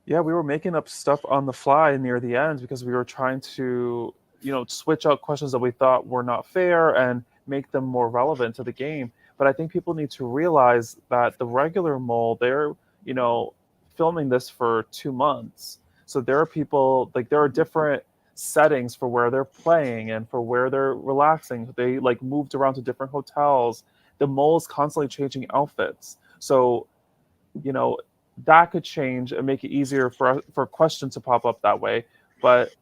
Yeah, we were making up stuff on the fly near the end because we were trying to, switch out questions that we thought were not fair and make them more relevant to the game. But I think people need to realize that the regular mole, they're, filming this for 2 months. So there are people, like there are different settings for where they're playing and for where they're relaxing. They like moved around to different hotels. The mole is constantly changing outfits. So, that could change and make it easier for questions to pop up that way. But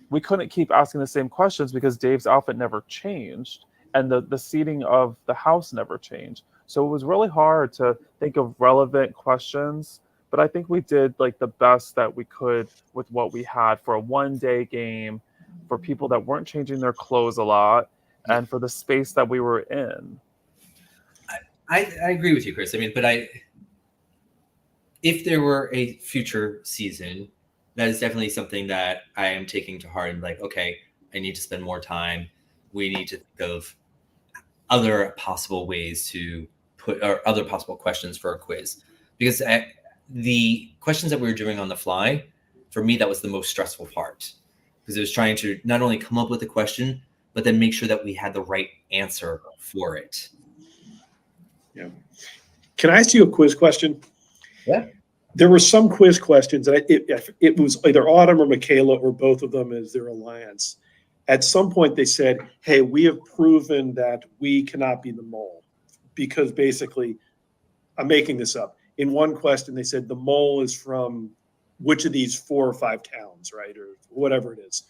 we couldn't keep asking the same questions because Dave's outfit never changed and the seating of the house never changed. So it was really hard to think of relevant questions. But I think we did like the best that we could with what we had for a 1-day game, for people that weren't changing their clothes a lot, and for the space that we were in. I agree with you, Chris. I mean, but if there were a future season, that is definitely something that I am taking to heart and like, okay, I need to spend more time. We need to think of other possible ways to put, or other possible questions for a quiz. Because the questions that we were doing on the fly, for me, that was the most stressful part. Because it was trying to not only come up with a question, but then make sure that we had the right answer for it. Yeah. Can I ask you a quiz question? Yeah. There were some quiz questions, and it was either Autumn or Makayla or both of them as their alliance. At some point, they said, hey, we have proven that we cannot be the mole. Because basically, I'm making this up. In one question, they said the mole is from which of these 4 or 5 towns, right? Or whatever it is.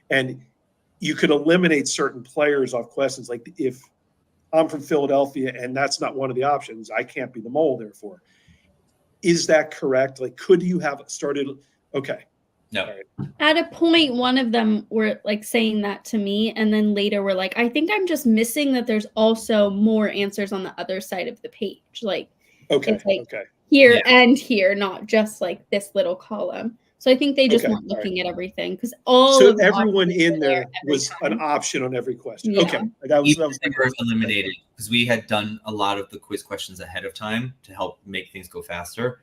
And you could eliminate certain players off questions. Like if I'm from Philadelphia and that's not one of the options, I can't be the mole, therefore. Is that correct? Like, could you have started? Okay. No. Right. At a point, one of them were like saying that to me, and then later we're like, I think I'm just missing that there's also more answers on the other side of the page. Like, okay, it's like okay. Here and here, not just like this little column. So I think they just weren't All looking right. at everything because all So of the everyone options in were there every was time. an option on every question. Yeah. Okay, that was Even if they were eliminated, because we had done a lot of the quiz questions ahead of time to help make things go faster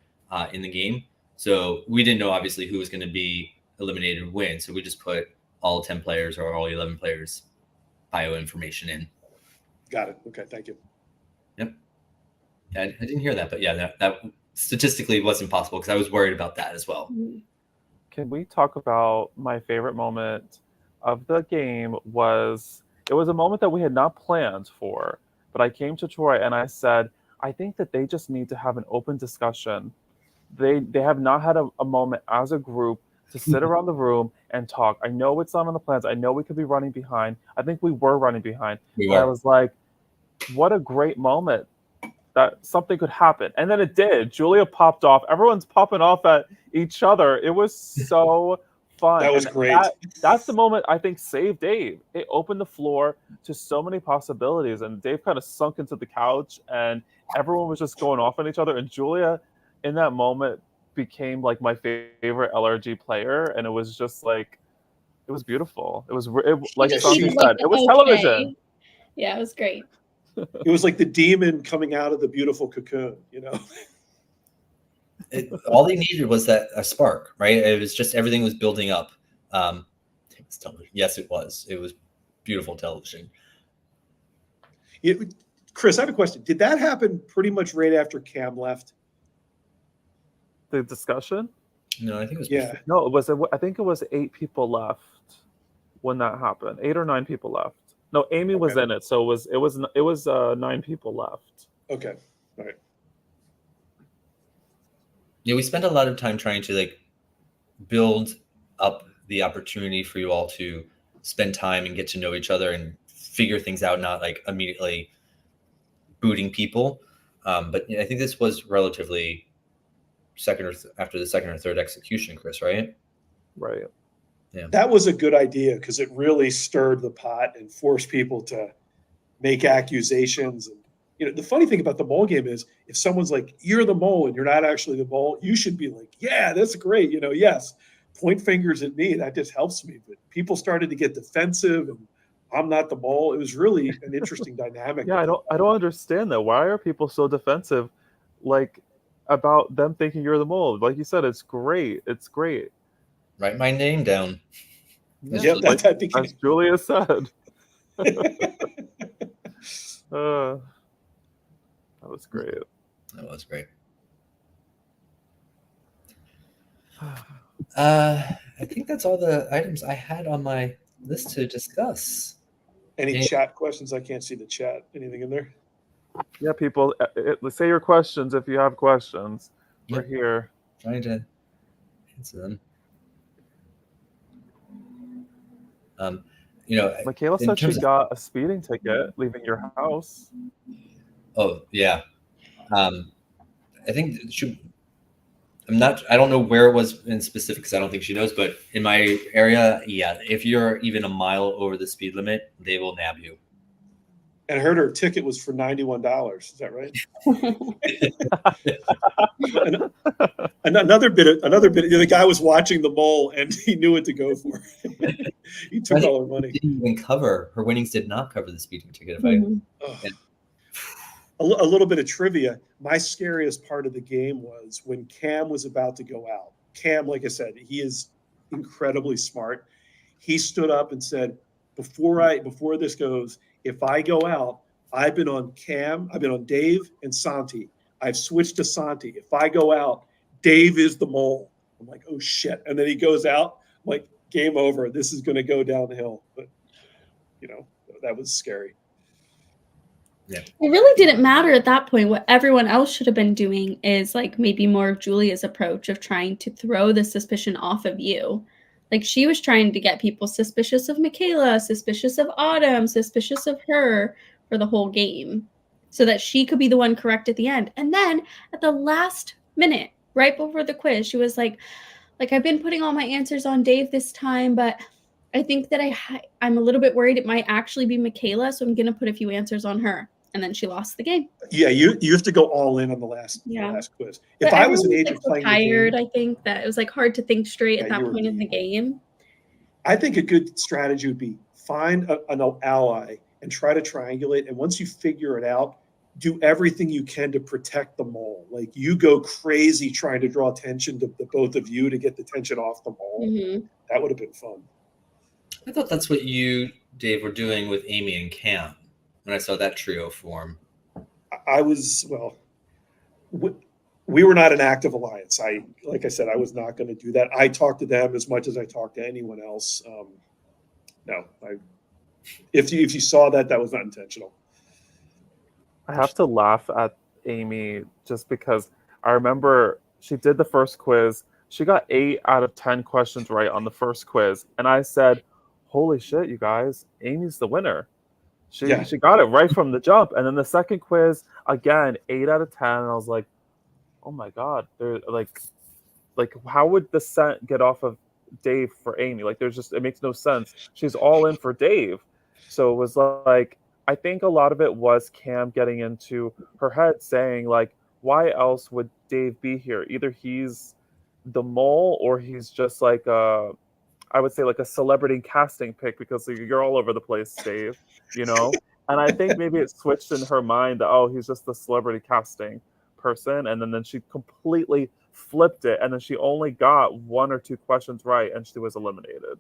in the game. So we didn't know obviously who was going to be eliminated and win. So we just put all 10 players or all 11 players bio information in. Got it. Okay, thank you. Yep. Yeah, I didn't hear that, but yeah, that statistically was impossible because I was worried about that as well. Can we talk about my favorite moment of the game? It was a moment that we had not planned for, But I came to Troy and I said, I think that they just need to have an open discussion. They have not had a moment as a group to sit around the room and talk. I know it's not on the plans. I know we could be running behind. I think we were running behind. But I was like, what a great moment that something could happen. And then it did. Julia popped off. Everyone's popping off at each other. It was so fun. That was and great. That's the moment I think saved Dave. It opened the floor to so many possibilities. And Dave kind of sunk into the couch and everyone was just going off on each other. And Julia, in that moment, became like my favorite LRG player. And it was just like, it was beautiful. It was, like Santi said, it was television. Yeah, it was great. It was like the demon coming out of the beautiful cocoon, you know. All they needed was a spark, right? It was just everything was building up. It was television. Yes, it was. It was beautiful television. Chris, I have a question. Did that happen pretty much right after Cam left? The discussion? No, I think it was. Yeah. Before. No, it was. I think it was 8 people left when that happened. 8 or 9 people left. No, Amy was in it, so it was 9 people left. Okay, all right. Yeah, we spent a lot of time trying to like build up the opportunity for you all to spend time and get to know each other and figure things out, not like immediately booting people. But I think this was relatively after the second or third execution, Chris, right? Right. Yeah. That was a good idea because it really stirred the pot and forced people to make accusations. And you know, the funny thing about the mole game is if someone's like, you're the mole and you're not actually the mole, you should be like, yeah, that's great. You know, yes, point fingers at me. That just helps me. But people started to get defensive and I'm not the mole. It was really an interesting dynamic. Yeah, I don't understand that. Why are people so defensive like about them thinking you're the mole? Like you said, it's great. It's great. Write my name down. Yeah, like, as Julia said. That was great. That was great. I think that's all the items I had on my list to discuss. Any chat questions? I can't see the chat. Anything in there? Yeah, people, say your questions if you have questions. We're here. Trying to answer them. You know, Makayla said she got a speeding ticket leaving your house. Oh yeah, I think I don't know where it was in specific because I don't think she knows. But in my area, yeah, if you're even a mile over the speed limit, they will nab you. And I heard her ticket was for $91. Is that right? another bit. The guy was watching the mole, and he knew what to go for. He took all her money. Didn't even cover her winnings. Did not cover the speeding ticket. A little bit of trivia. My scariest part of the game was when Cam was about to go out. Cam, like I said, he is incredibly smart. He stood up and said, before this goes, if I go out, I've been on Cam, I've been on Dave and Santi. I've switched to Santi. If I go out, Dave is the mole. I'm like, oh shit. And then he goes out, I'm like, game over. This is going to go downhill. But, you know, that was scary. Yeah. It really didn't matter at that point. What everyone else should have been doing is like maybe more of Julia's approach of trying to throw the suspicion off of you. Like she was trying to get people suspicious of Makayla, suspicious of Autumn, suspicious of her for the whole game so that she could be the one correct at the end. And then at the last minute, right before the quiz, she was like I've been putting all my answers on Dave this time, but I think that I'm a little bit worried it might actually be Makayla, so I'm going to put a few answers on her. And then she lost the game. Yeah, you have to go all in on the last quiz. If I was an agent playing tired, the game, I think that it was like hard to think straight at that point in the game. I think a good strategy would be find an ally and try to triangulate. And once you figure it out, do everything you can to protect the mole. Like you go crazy trying to draw attention to the both of you to get the tension off the mole. Mm-hmm. That would have been fun. I thought that's what you, Dave, were doing with Amy and Cam. When I saw that trio form, I was, we were not an active alliance. Like I said, I was not going to do that. I talked to them as much as I talked to anyone else. If you saw that was not intentional. I have to laugh at Amy just because I remember she did the first quiz. She got 8 out of 10 questions right on the first quiz. And I said, holy shit, you guys, Amy's the winner. She got it right from the jump. And then the second quiz, again, 8 out of 10. And I was like, oh my God, they're like how would the scent get off of Dave for Amy? Like it makes no sense. She's all in for Dave. So it was like, I think a lot of it was Cam getting into her head saying like, why else would Dave be here? Either he's the mole or he's just like I would say like a celebrity casting pick because you're all over the place, Dave, you know? And I think maybe it switched in her mind that, oh, he's just the celebrity casting person. And then she completely flipped it. And then she only got 1 or 2 questions right and she was eliminated.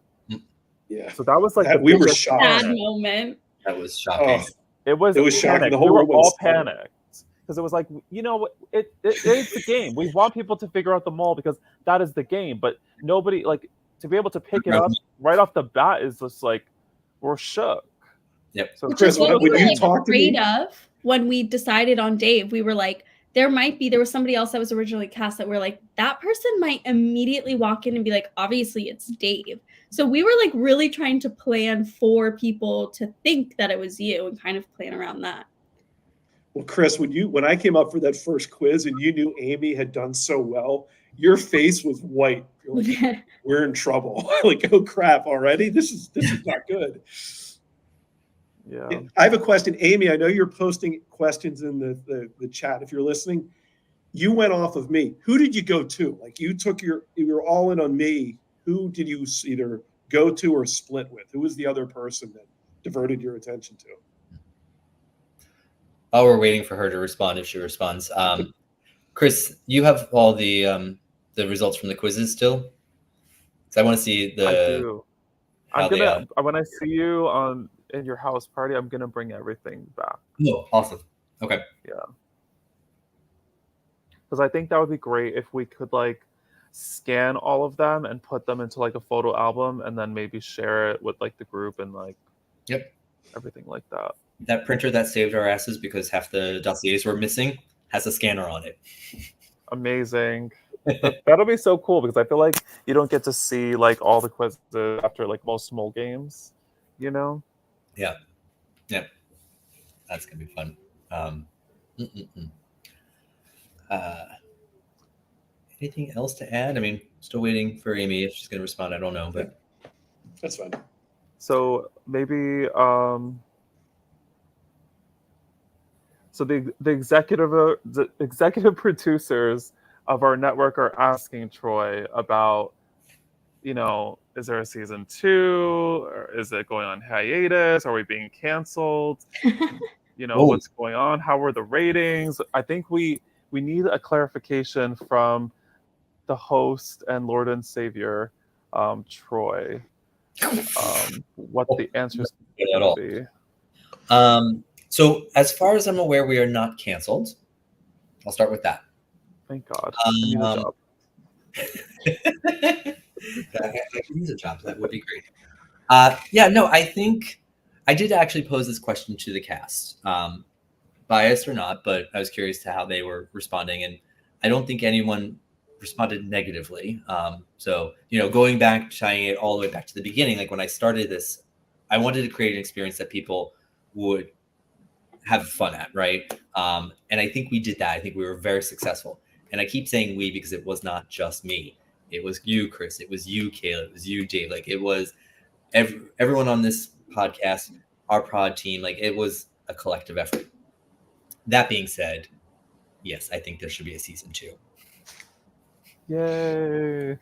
Yeah. So that was like we were shocked. Sad moment. That was shocking. It was shocking. The we whole were room all was panicked because it was like, you know, it is the game. We want people to figure out the mole because that is the game. But nobody like to be able to pick it up right off the bat is just like we're shook. Yep. So Chris, when you talk to me, when we decided on Dave, we were like, there was somebody else that was originally cast that we're like, that person might immediately walk in and be like, obviously it's Dave. So we were like really trying to plan for people to think that it was you and kind of plan around that. Well, Chris, when I came up for that first quiz and you knew Amy had done so well, your face was white. You're like, we're in trouble. Like, oh crap, already? This is not good. Yeah. I have a question. Amy, I know you're posting questions in the chat. If you're listening, you went off of me. Who did you go to? Like you were all in on me. Who did you either go to or split with? Who was the other person that diverted your attention to? Oh, we're waiting for her to respond if she responds. Chris, you have all the results from the quizzes still? Because I want to see the. I do. When I see you in your house party, I'm gonna bring everything back. Oh, awesome. Okay. Yeah. Because I think that would be great if we could like scan all of them and put them into like a photo album and then maybe share it with like the group and like everything like that. That printer that saved our asses because half the dossiers were missing has a scanner on it. Amazing. That'll be so cool because I feel like you don't get to see like all the quizzes after like most mole games, you know? Yeah. That's gonna be fun. Anything else to add? I mean, still waiting for Amy if she's gonna respond. I don't know, but that's fine. So maybe so the executive producers of our network are asking Troy about, you know, is there a season 2 or is it going on hiatus? Are we being canceled? You know, what's going on? How are the ratings? I think we need a clarification from the host and Lord and Savior, Troy, what the answers will be. So as far as I'm aware, we are not canceled. I'll start with that. Thank God. I need a job. I can use a job. That would be great. I think I did actually pose this question to the cast, biased or not, but I was curious to how they were responding, and I don't think anyone responded negatively. So, you know, going back, tying it all the way back to the beginning, like when I started this, I wanted to create an experience that people would have fun at, right? And I think we did that. I think we were very successful. And I keep saying we because it was not just me. It was you, Chris. It was you, Kayla. It was you, Dave. Like it was everyone on this podcast, our prod team. Like it was a collective effort. That being said, yes, I think there should be a season 2. Yay.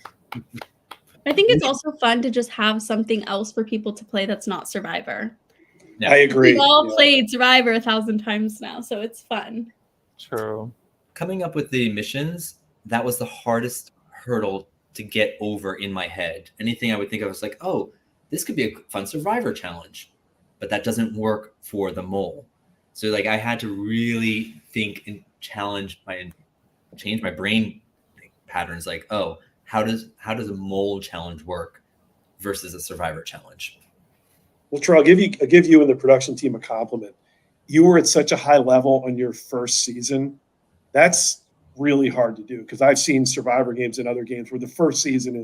I think it's also fun to just have something else for people to play that's not Survivor. Yeah. I agree. We've all played Survivor 1,000 times now, so it's fun. True. Coming up with the missions, that was the hardest hurdle to get over in my head. Anything I would think of was like, oh, this could be a fun Survivor challenge, but that doesn't work for the mole. So like I had to really think and change my brain patterns. Like, oh, how does a mole challenge work versus a Survivor challenge? Well, Troy, I'll give you and the production team a compliment. you were at such a high level on your first season. That's really hard to do because I've seen Survivor games and other games where the first season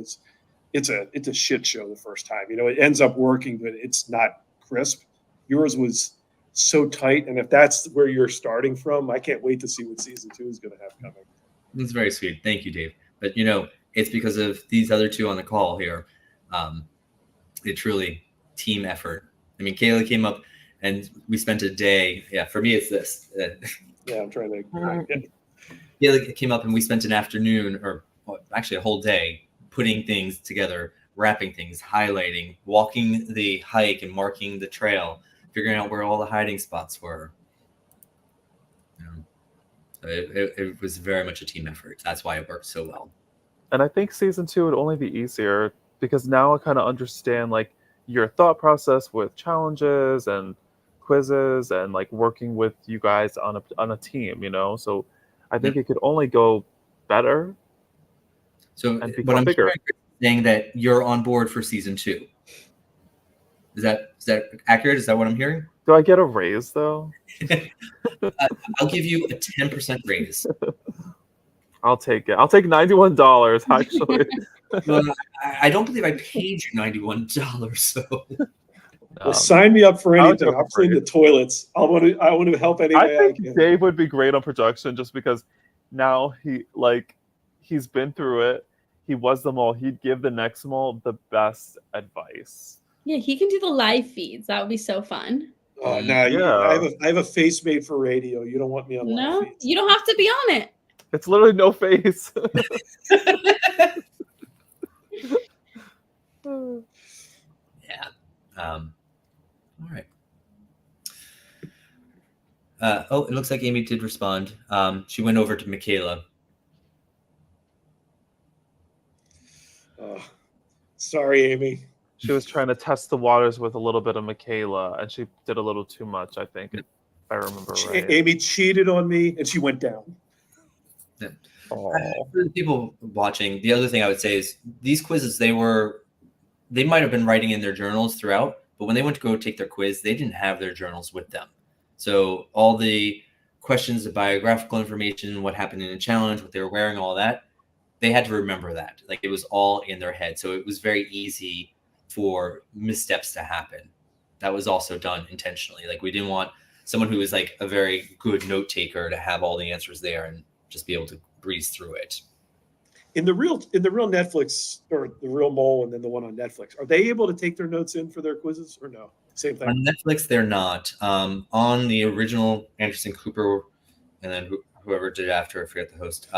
it's a shit show the first time. It ends up working, but it's not crisp. Yours was so tight, and if that's where you're starting from, I can't wait to see what season 2 is going to have coming. That's very sweet. Thank you, Dave. But it's because of these other two on the call here. It truly team effort. I mean, Kayla came up and we spent a day. Yeah, for me, it's this. Yeah, I'm trying to. Kayla came up and we spent an afternoon, or actually a whole day, putting things together, wrapping things, highlighting, walking the hike and marking the trail, figuring out where all the hiding spots were. It was very much a team effort. That's why it worked so well. And I think season 2 would only be easier because now I kind of understand like your thought process with challenges and quizzes and like working with you guys on a team, So I think it could only go better. So and what I'm bigger. saying that you're on board for season 2. Is that accurate? Is that what I'm hearing? Do I get a raise though? I'll give you a 10% raise. I'll take it. I'll take $91 actually. Well, I don't believe I paid you $91. So Well, sign me up for anything. go I'll for clean it. the toilets. I want to help any way I I think can. Dave would be great on production just because now he's been through it. He was the mole. He'd give the next mole the best advice. Yeah, he can do the live feeds. That would be so fun. Oh no, Yeah. I have a face made for radio. You don't want me on No, live feeds. you don't have to be on it. It's literally no face. yeah. All right. It looks like Amy did respond. She went over to Makayla. Sorry, Amy. She was trying to test the waters with a little bit of Makayla, and she did a little too much, I think, if I remember right. Amy cheated on me, and she went down. Yeah. For the people watching, the other thing I would say is these quizzes, they might have been writing in their journals throughout, but when they went to go take their quiz, they didn't have their journals with them. So all the questions, the biographical information, what happened in the challenge, what they were wearing, all that, they had to remember that. Like it was all in their head. So it was very easy for missteps to happen. That was also done intentionally. Like we didn't want someone who was like a very good note taker to have all the answers there and just be able to breeze through it. In the real Netflix, or the real Mole and then the one on Netflix, are they able to take their notes in for their quizzes or no? Same thing. On Netflix, they're not. On the original Anderson Cooper, and then whoever did it after, I forget the host.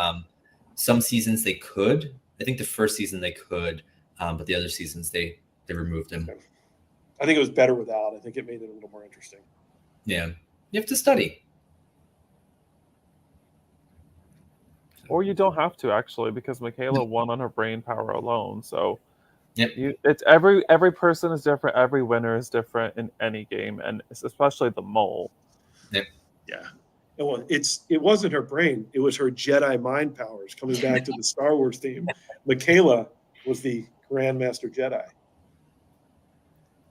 Some seasons they could. I think the first season they could, but the other seasons they removed them. Okay. I think it was better without. I think it made it a little more interesting. Yeah, you have to study. Or you don't have to actually, because Makayla won on her brain power alone. So Yep. It's every person is different. Every winner is different in any game, and especially the mole. Yeah. Well, it wasn't her brain. It was her Jedi mind powers. Coming back to the Star Wars theme, Makayla was the Grandmaster Jedi.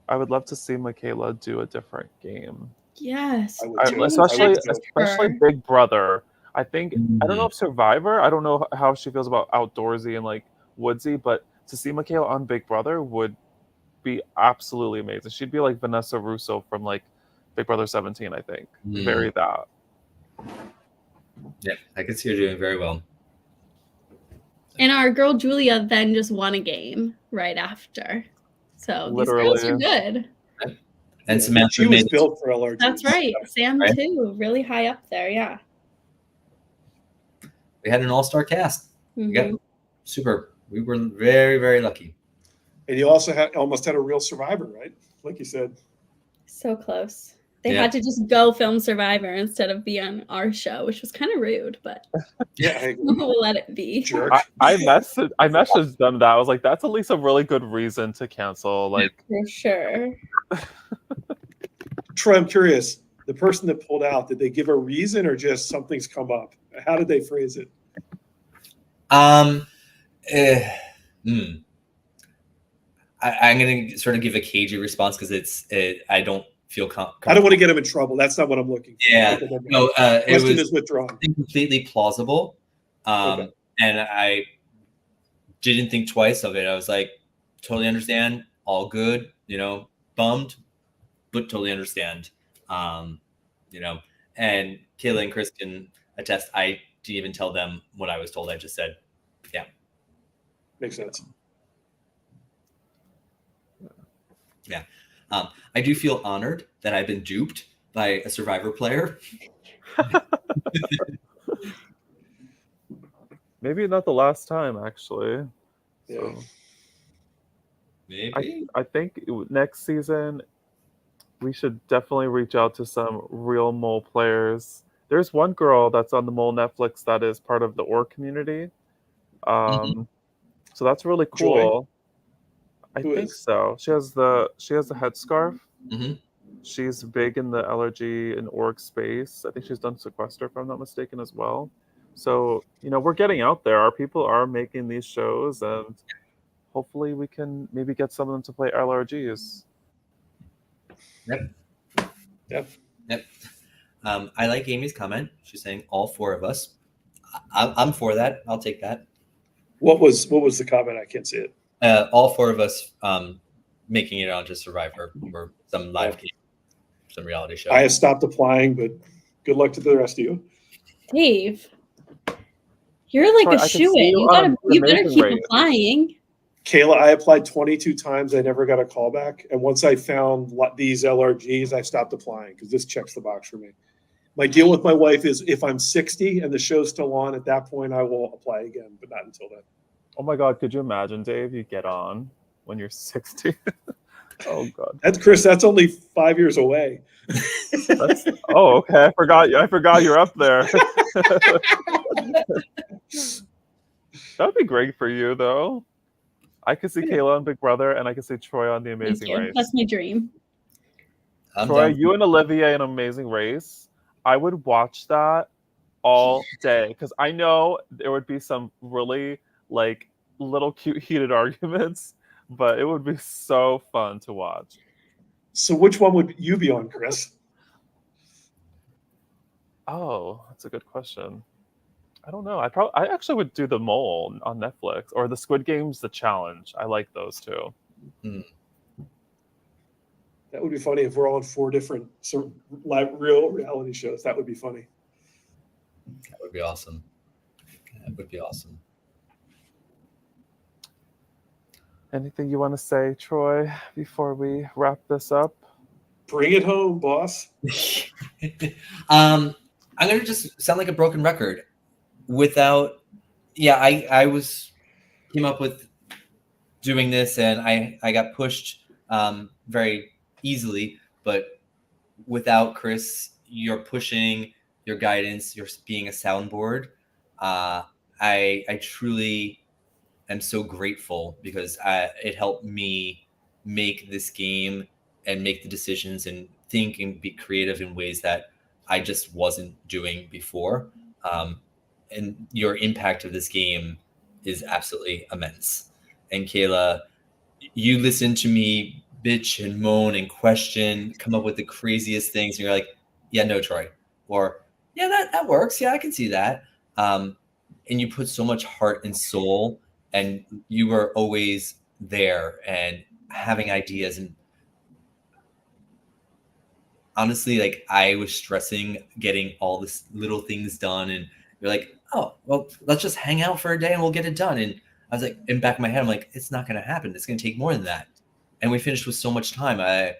I would love to see Makayla do a different game. Yes. Especially Sure. Big Brother. I think I don't know if Survivor. I don't know how she feels about outdoorsy and like woodsy, but to see Makayla on Big Brother would be absolutely amazing. She'd be like Vanessa Russo from like Big Brother 17, I think. Very that. Yeah, I could see her doing very well. And our girl Julia then just won a game right after. So Literally. these girls are good. And Samantha She was built for LRG. That's right. Sam Right? too. Really high up there. Yeah. We had an all-star cast. Mhm. Yeah, super. We were very, very lucky. And you also almost had a real Survivor, right? Like you said. So close. They Yeah. had to just go film Survivor instead of be on our show, which was kind of rude, but Yeah. we'll let it be. Jerk. I messaged them that. I was like, that's at least a really good reason to cancel. Like, For sure. Troy, I'm curious. The person that pulled out, did they give a reason or just something's come up? How did they phrase it? I'm going to sort of give a cagey response because I don't feel I don't want to get him in trouble. That's not what I'm looking for. Yeah, no, it Weston was is withdrawn. completely plausible, Okay. and I didn't think twice of it. I was like, totally understand, all good, bummed, but totally understand. You know, and Kayla and Chris can attest. I didn't even tell them what I was told. I just said, yeah. Makes sense. Yeah. I do feel honored that I've been duped by a Survivor player. Maybe not the last time, actually. Yeah. So Maybe. I think next season we should definitely reach out to some real mole players. There's one girl that's on the Mole Netflix that is part of the org community. So that's really cool. I think so. She has the headscarf. Mm-hmm. She's big in the LRG and org space. I think she's done Sequester, if I'm not mistaken, as well. So, we're getting out there. Our people are making these shows, and hopefully we can maybe get some of them to play LRGs. Yep. I like Amy's comment. She's saying all four of us. I'm for that. I'll take that. What was the comment? I can't see it. All four of us making it onto Survivor or some live game, some reality show. I have stopped applying, but good luck to the rest of you. Dave, you're like a shoo-in. You better keep applying. Kayla, I applied 22 times. I never got a call back. And once I found these LRGs, I stopped applying because this checks the box for me. My deal with my wife is if I'm 60 and the show's still on, at that point, I will apply again, but not until then. Oh my God, could you imagine, Dave? You get on when you're 60. Oh God. That's Chris. That's only 5 years away. Okay. I forgot you're up there. That'd be great for you, though. I could see Kayla on Big Brother, and I could see Troy on The Amazing Race. That's my dream. Troy, you and Olivia in Amazing Race. I would watch that all day because I know there would be some really little cute heated arguments, but it would be so fun to watch. So which one would you be on, Chris? Oh, that's a good question. I don't know. I actually would do the Mole on Netflix or the Squid Games, the Challenge. I like those two. That would be funny if we're all on 4 different real reality shows. That would be funny. That would be awesome. Anything you want to say, Troy, before we wrap this up? Bring it home, boss. I'm going to just sound like a broken record. I came up with doing this, and I got pushed very easily, but without Chris, your pushing, your guidance, your being a soundboard, I truly am so grateful because it helped me make this game and make the decisions and think and be creative in ways that I just wasn't doing before. And your impact of this game is absolutely immense. And Kayla, you listen to me bitch and moan and question, come up with the craziest things. And you're like, yeah, no, Troy. Or, yeah, that works. Yeah, I can see that. And you put so much heart and soul, and you were always there and having ideas. And honestly, I was stressing getting all this little things done. And you're like, oh, well, let's just hang out for a day and we'll get it done. And I was like, in the back of my head, I'm like, it's not going to happen. It's going to take more than that. And we finished with so much time. I'm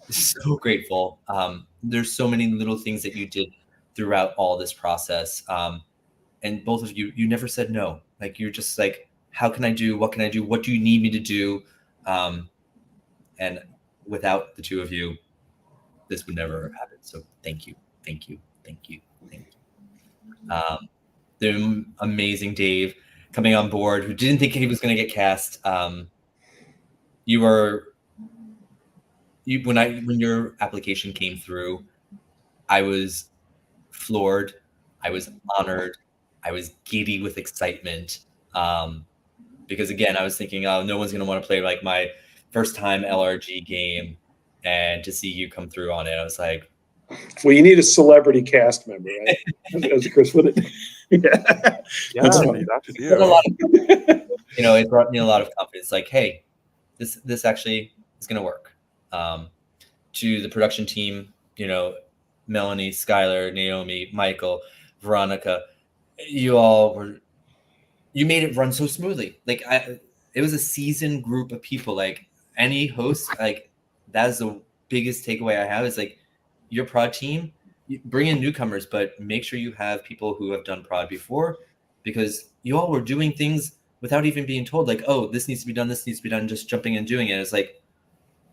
so grateful. There's so many little things that you did throughout all this process. And both of you never said no. You're just like, how can I do? What can I do? What do you need me to do? And without the two of you, this would never happen. So thank you. The amazing Dave coming on board, who didn't think he was going to get cast. When your application came through, I was floored. I was honored. I was giddy with excitement. Because again, I was thinking, oh, no one's going to want to play my first time LRG game. and to see you come through on it, I was like, Well, you need a celebrity cast member, right? As Chris put it. Yeah. Yeah, That's I fine. mean, that's but a you. lot of, it brought me a lot of confidence. Like, hey, this actually is going to work. To the production team, Melanie, Skylar, Naomi, Michael, Veronica, you made it run so smoothly. Like it was a seasoned group of people. Like any host, like that is the biggest takeaway I have is like your prod team, you bring in newcomers, but make sure you have people who have done prod before, because you all were doing things without even being told, like, oh, this needs to be done, just jumping and doing it. It's like,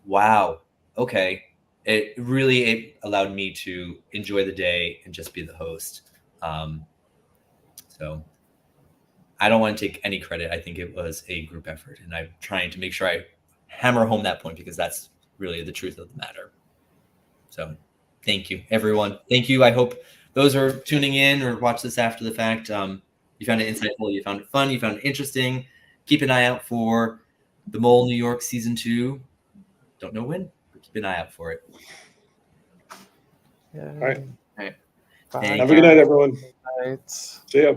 wow, okay. It allowed me to enjoy the day and just be the host. So I don't want to take any credit. I think it was a group effort, and I'm trying to make sure I hammer home that point, because that's really the truth of the matter. So thank you, everyone. Thank you. I hope those are tuning in or watch this after the fact. You found it insightful. You found it fun. You found it interesting. Keep an eye out for the Mole New York season 2. Don't know when, but keep an eye out for it. Yeah. All right. Bye. Have a good night, everyone. Night. See ya.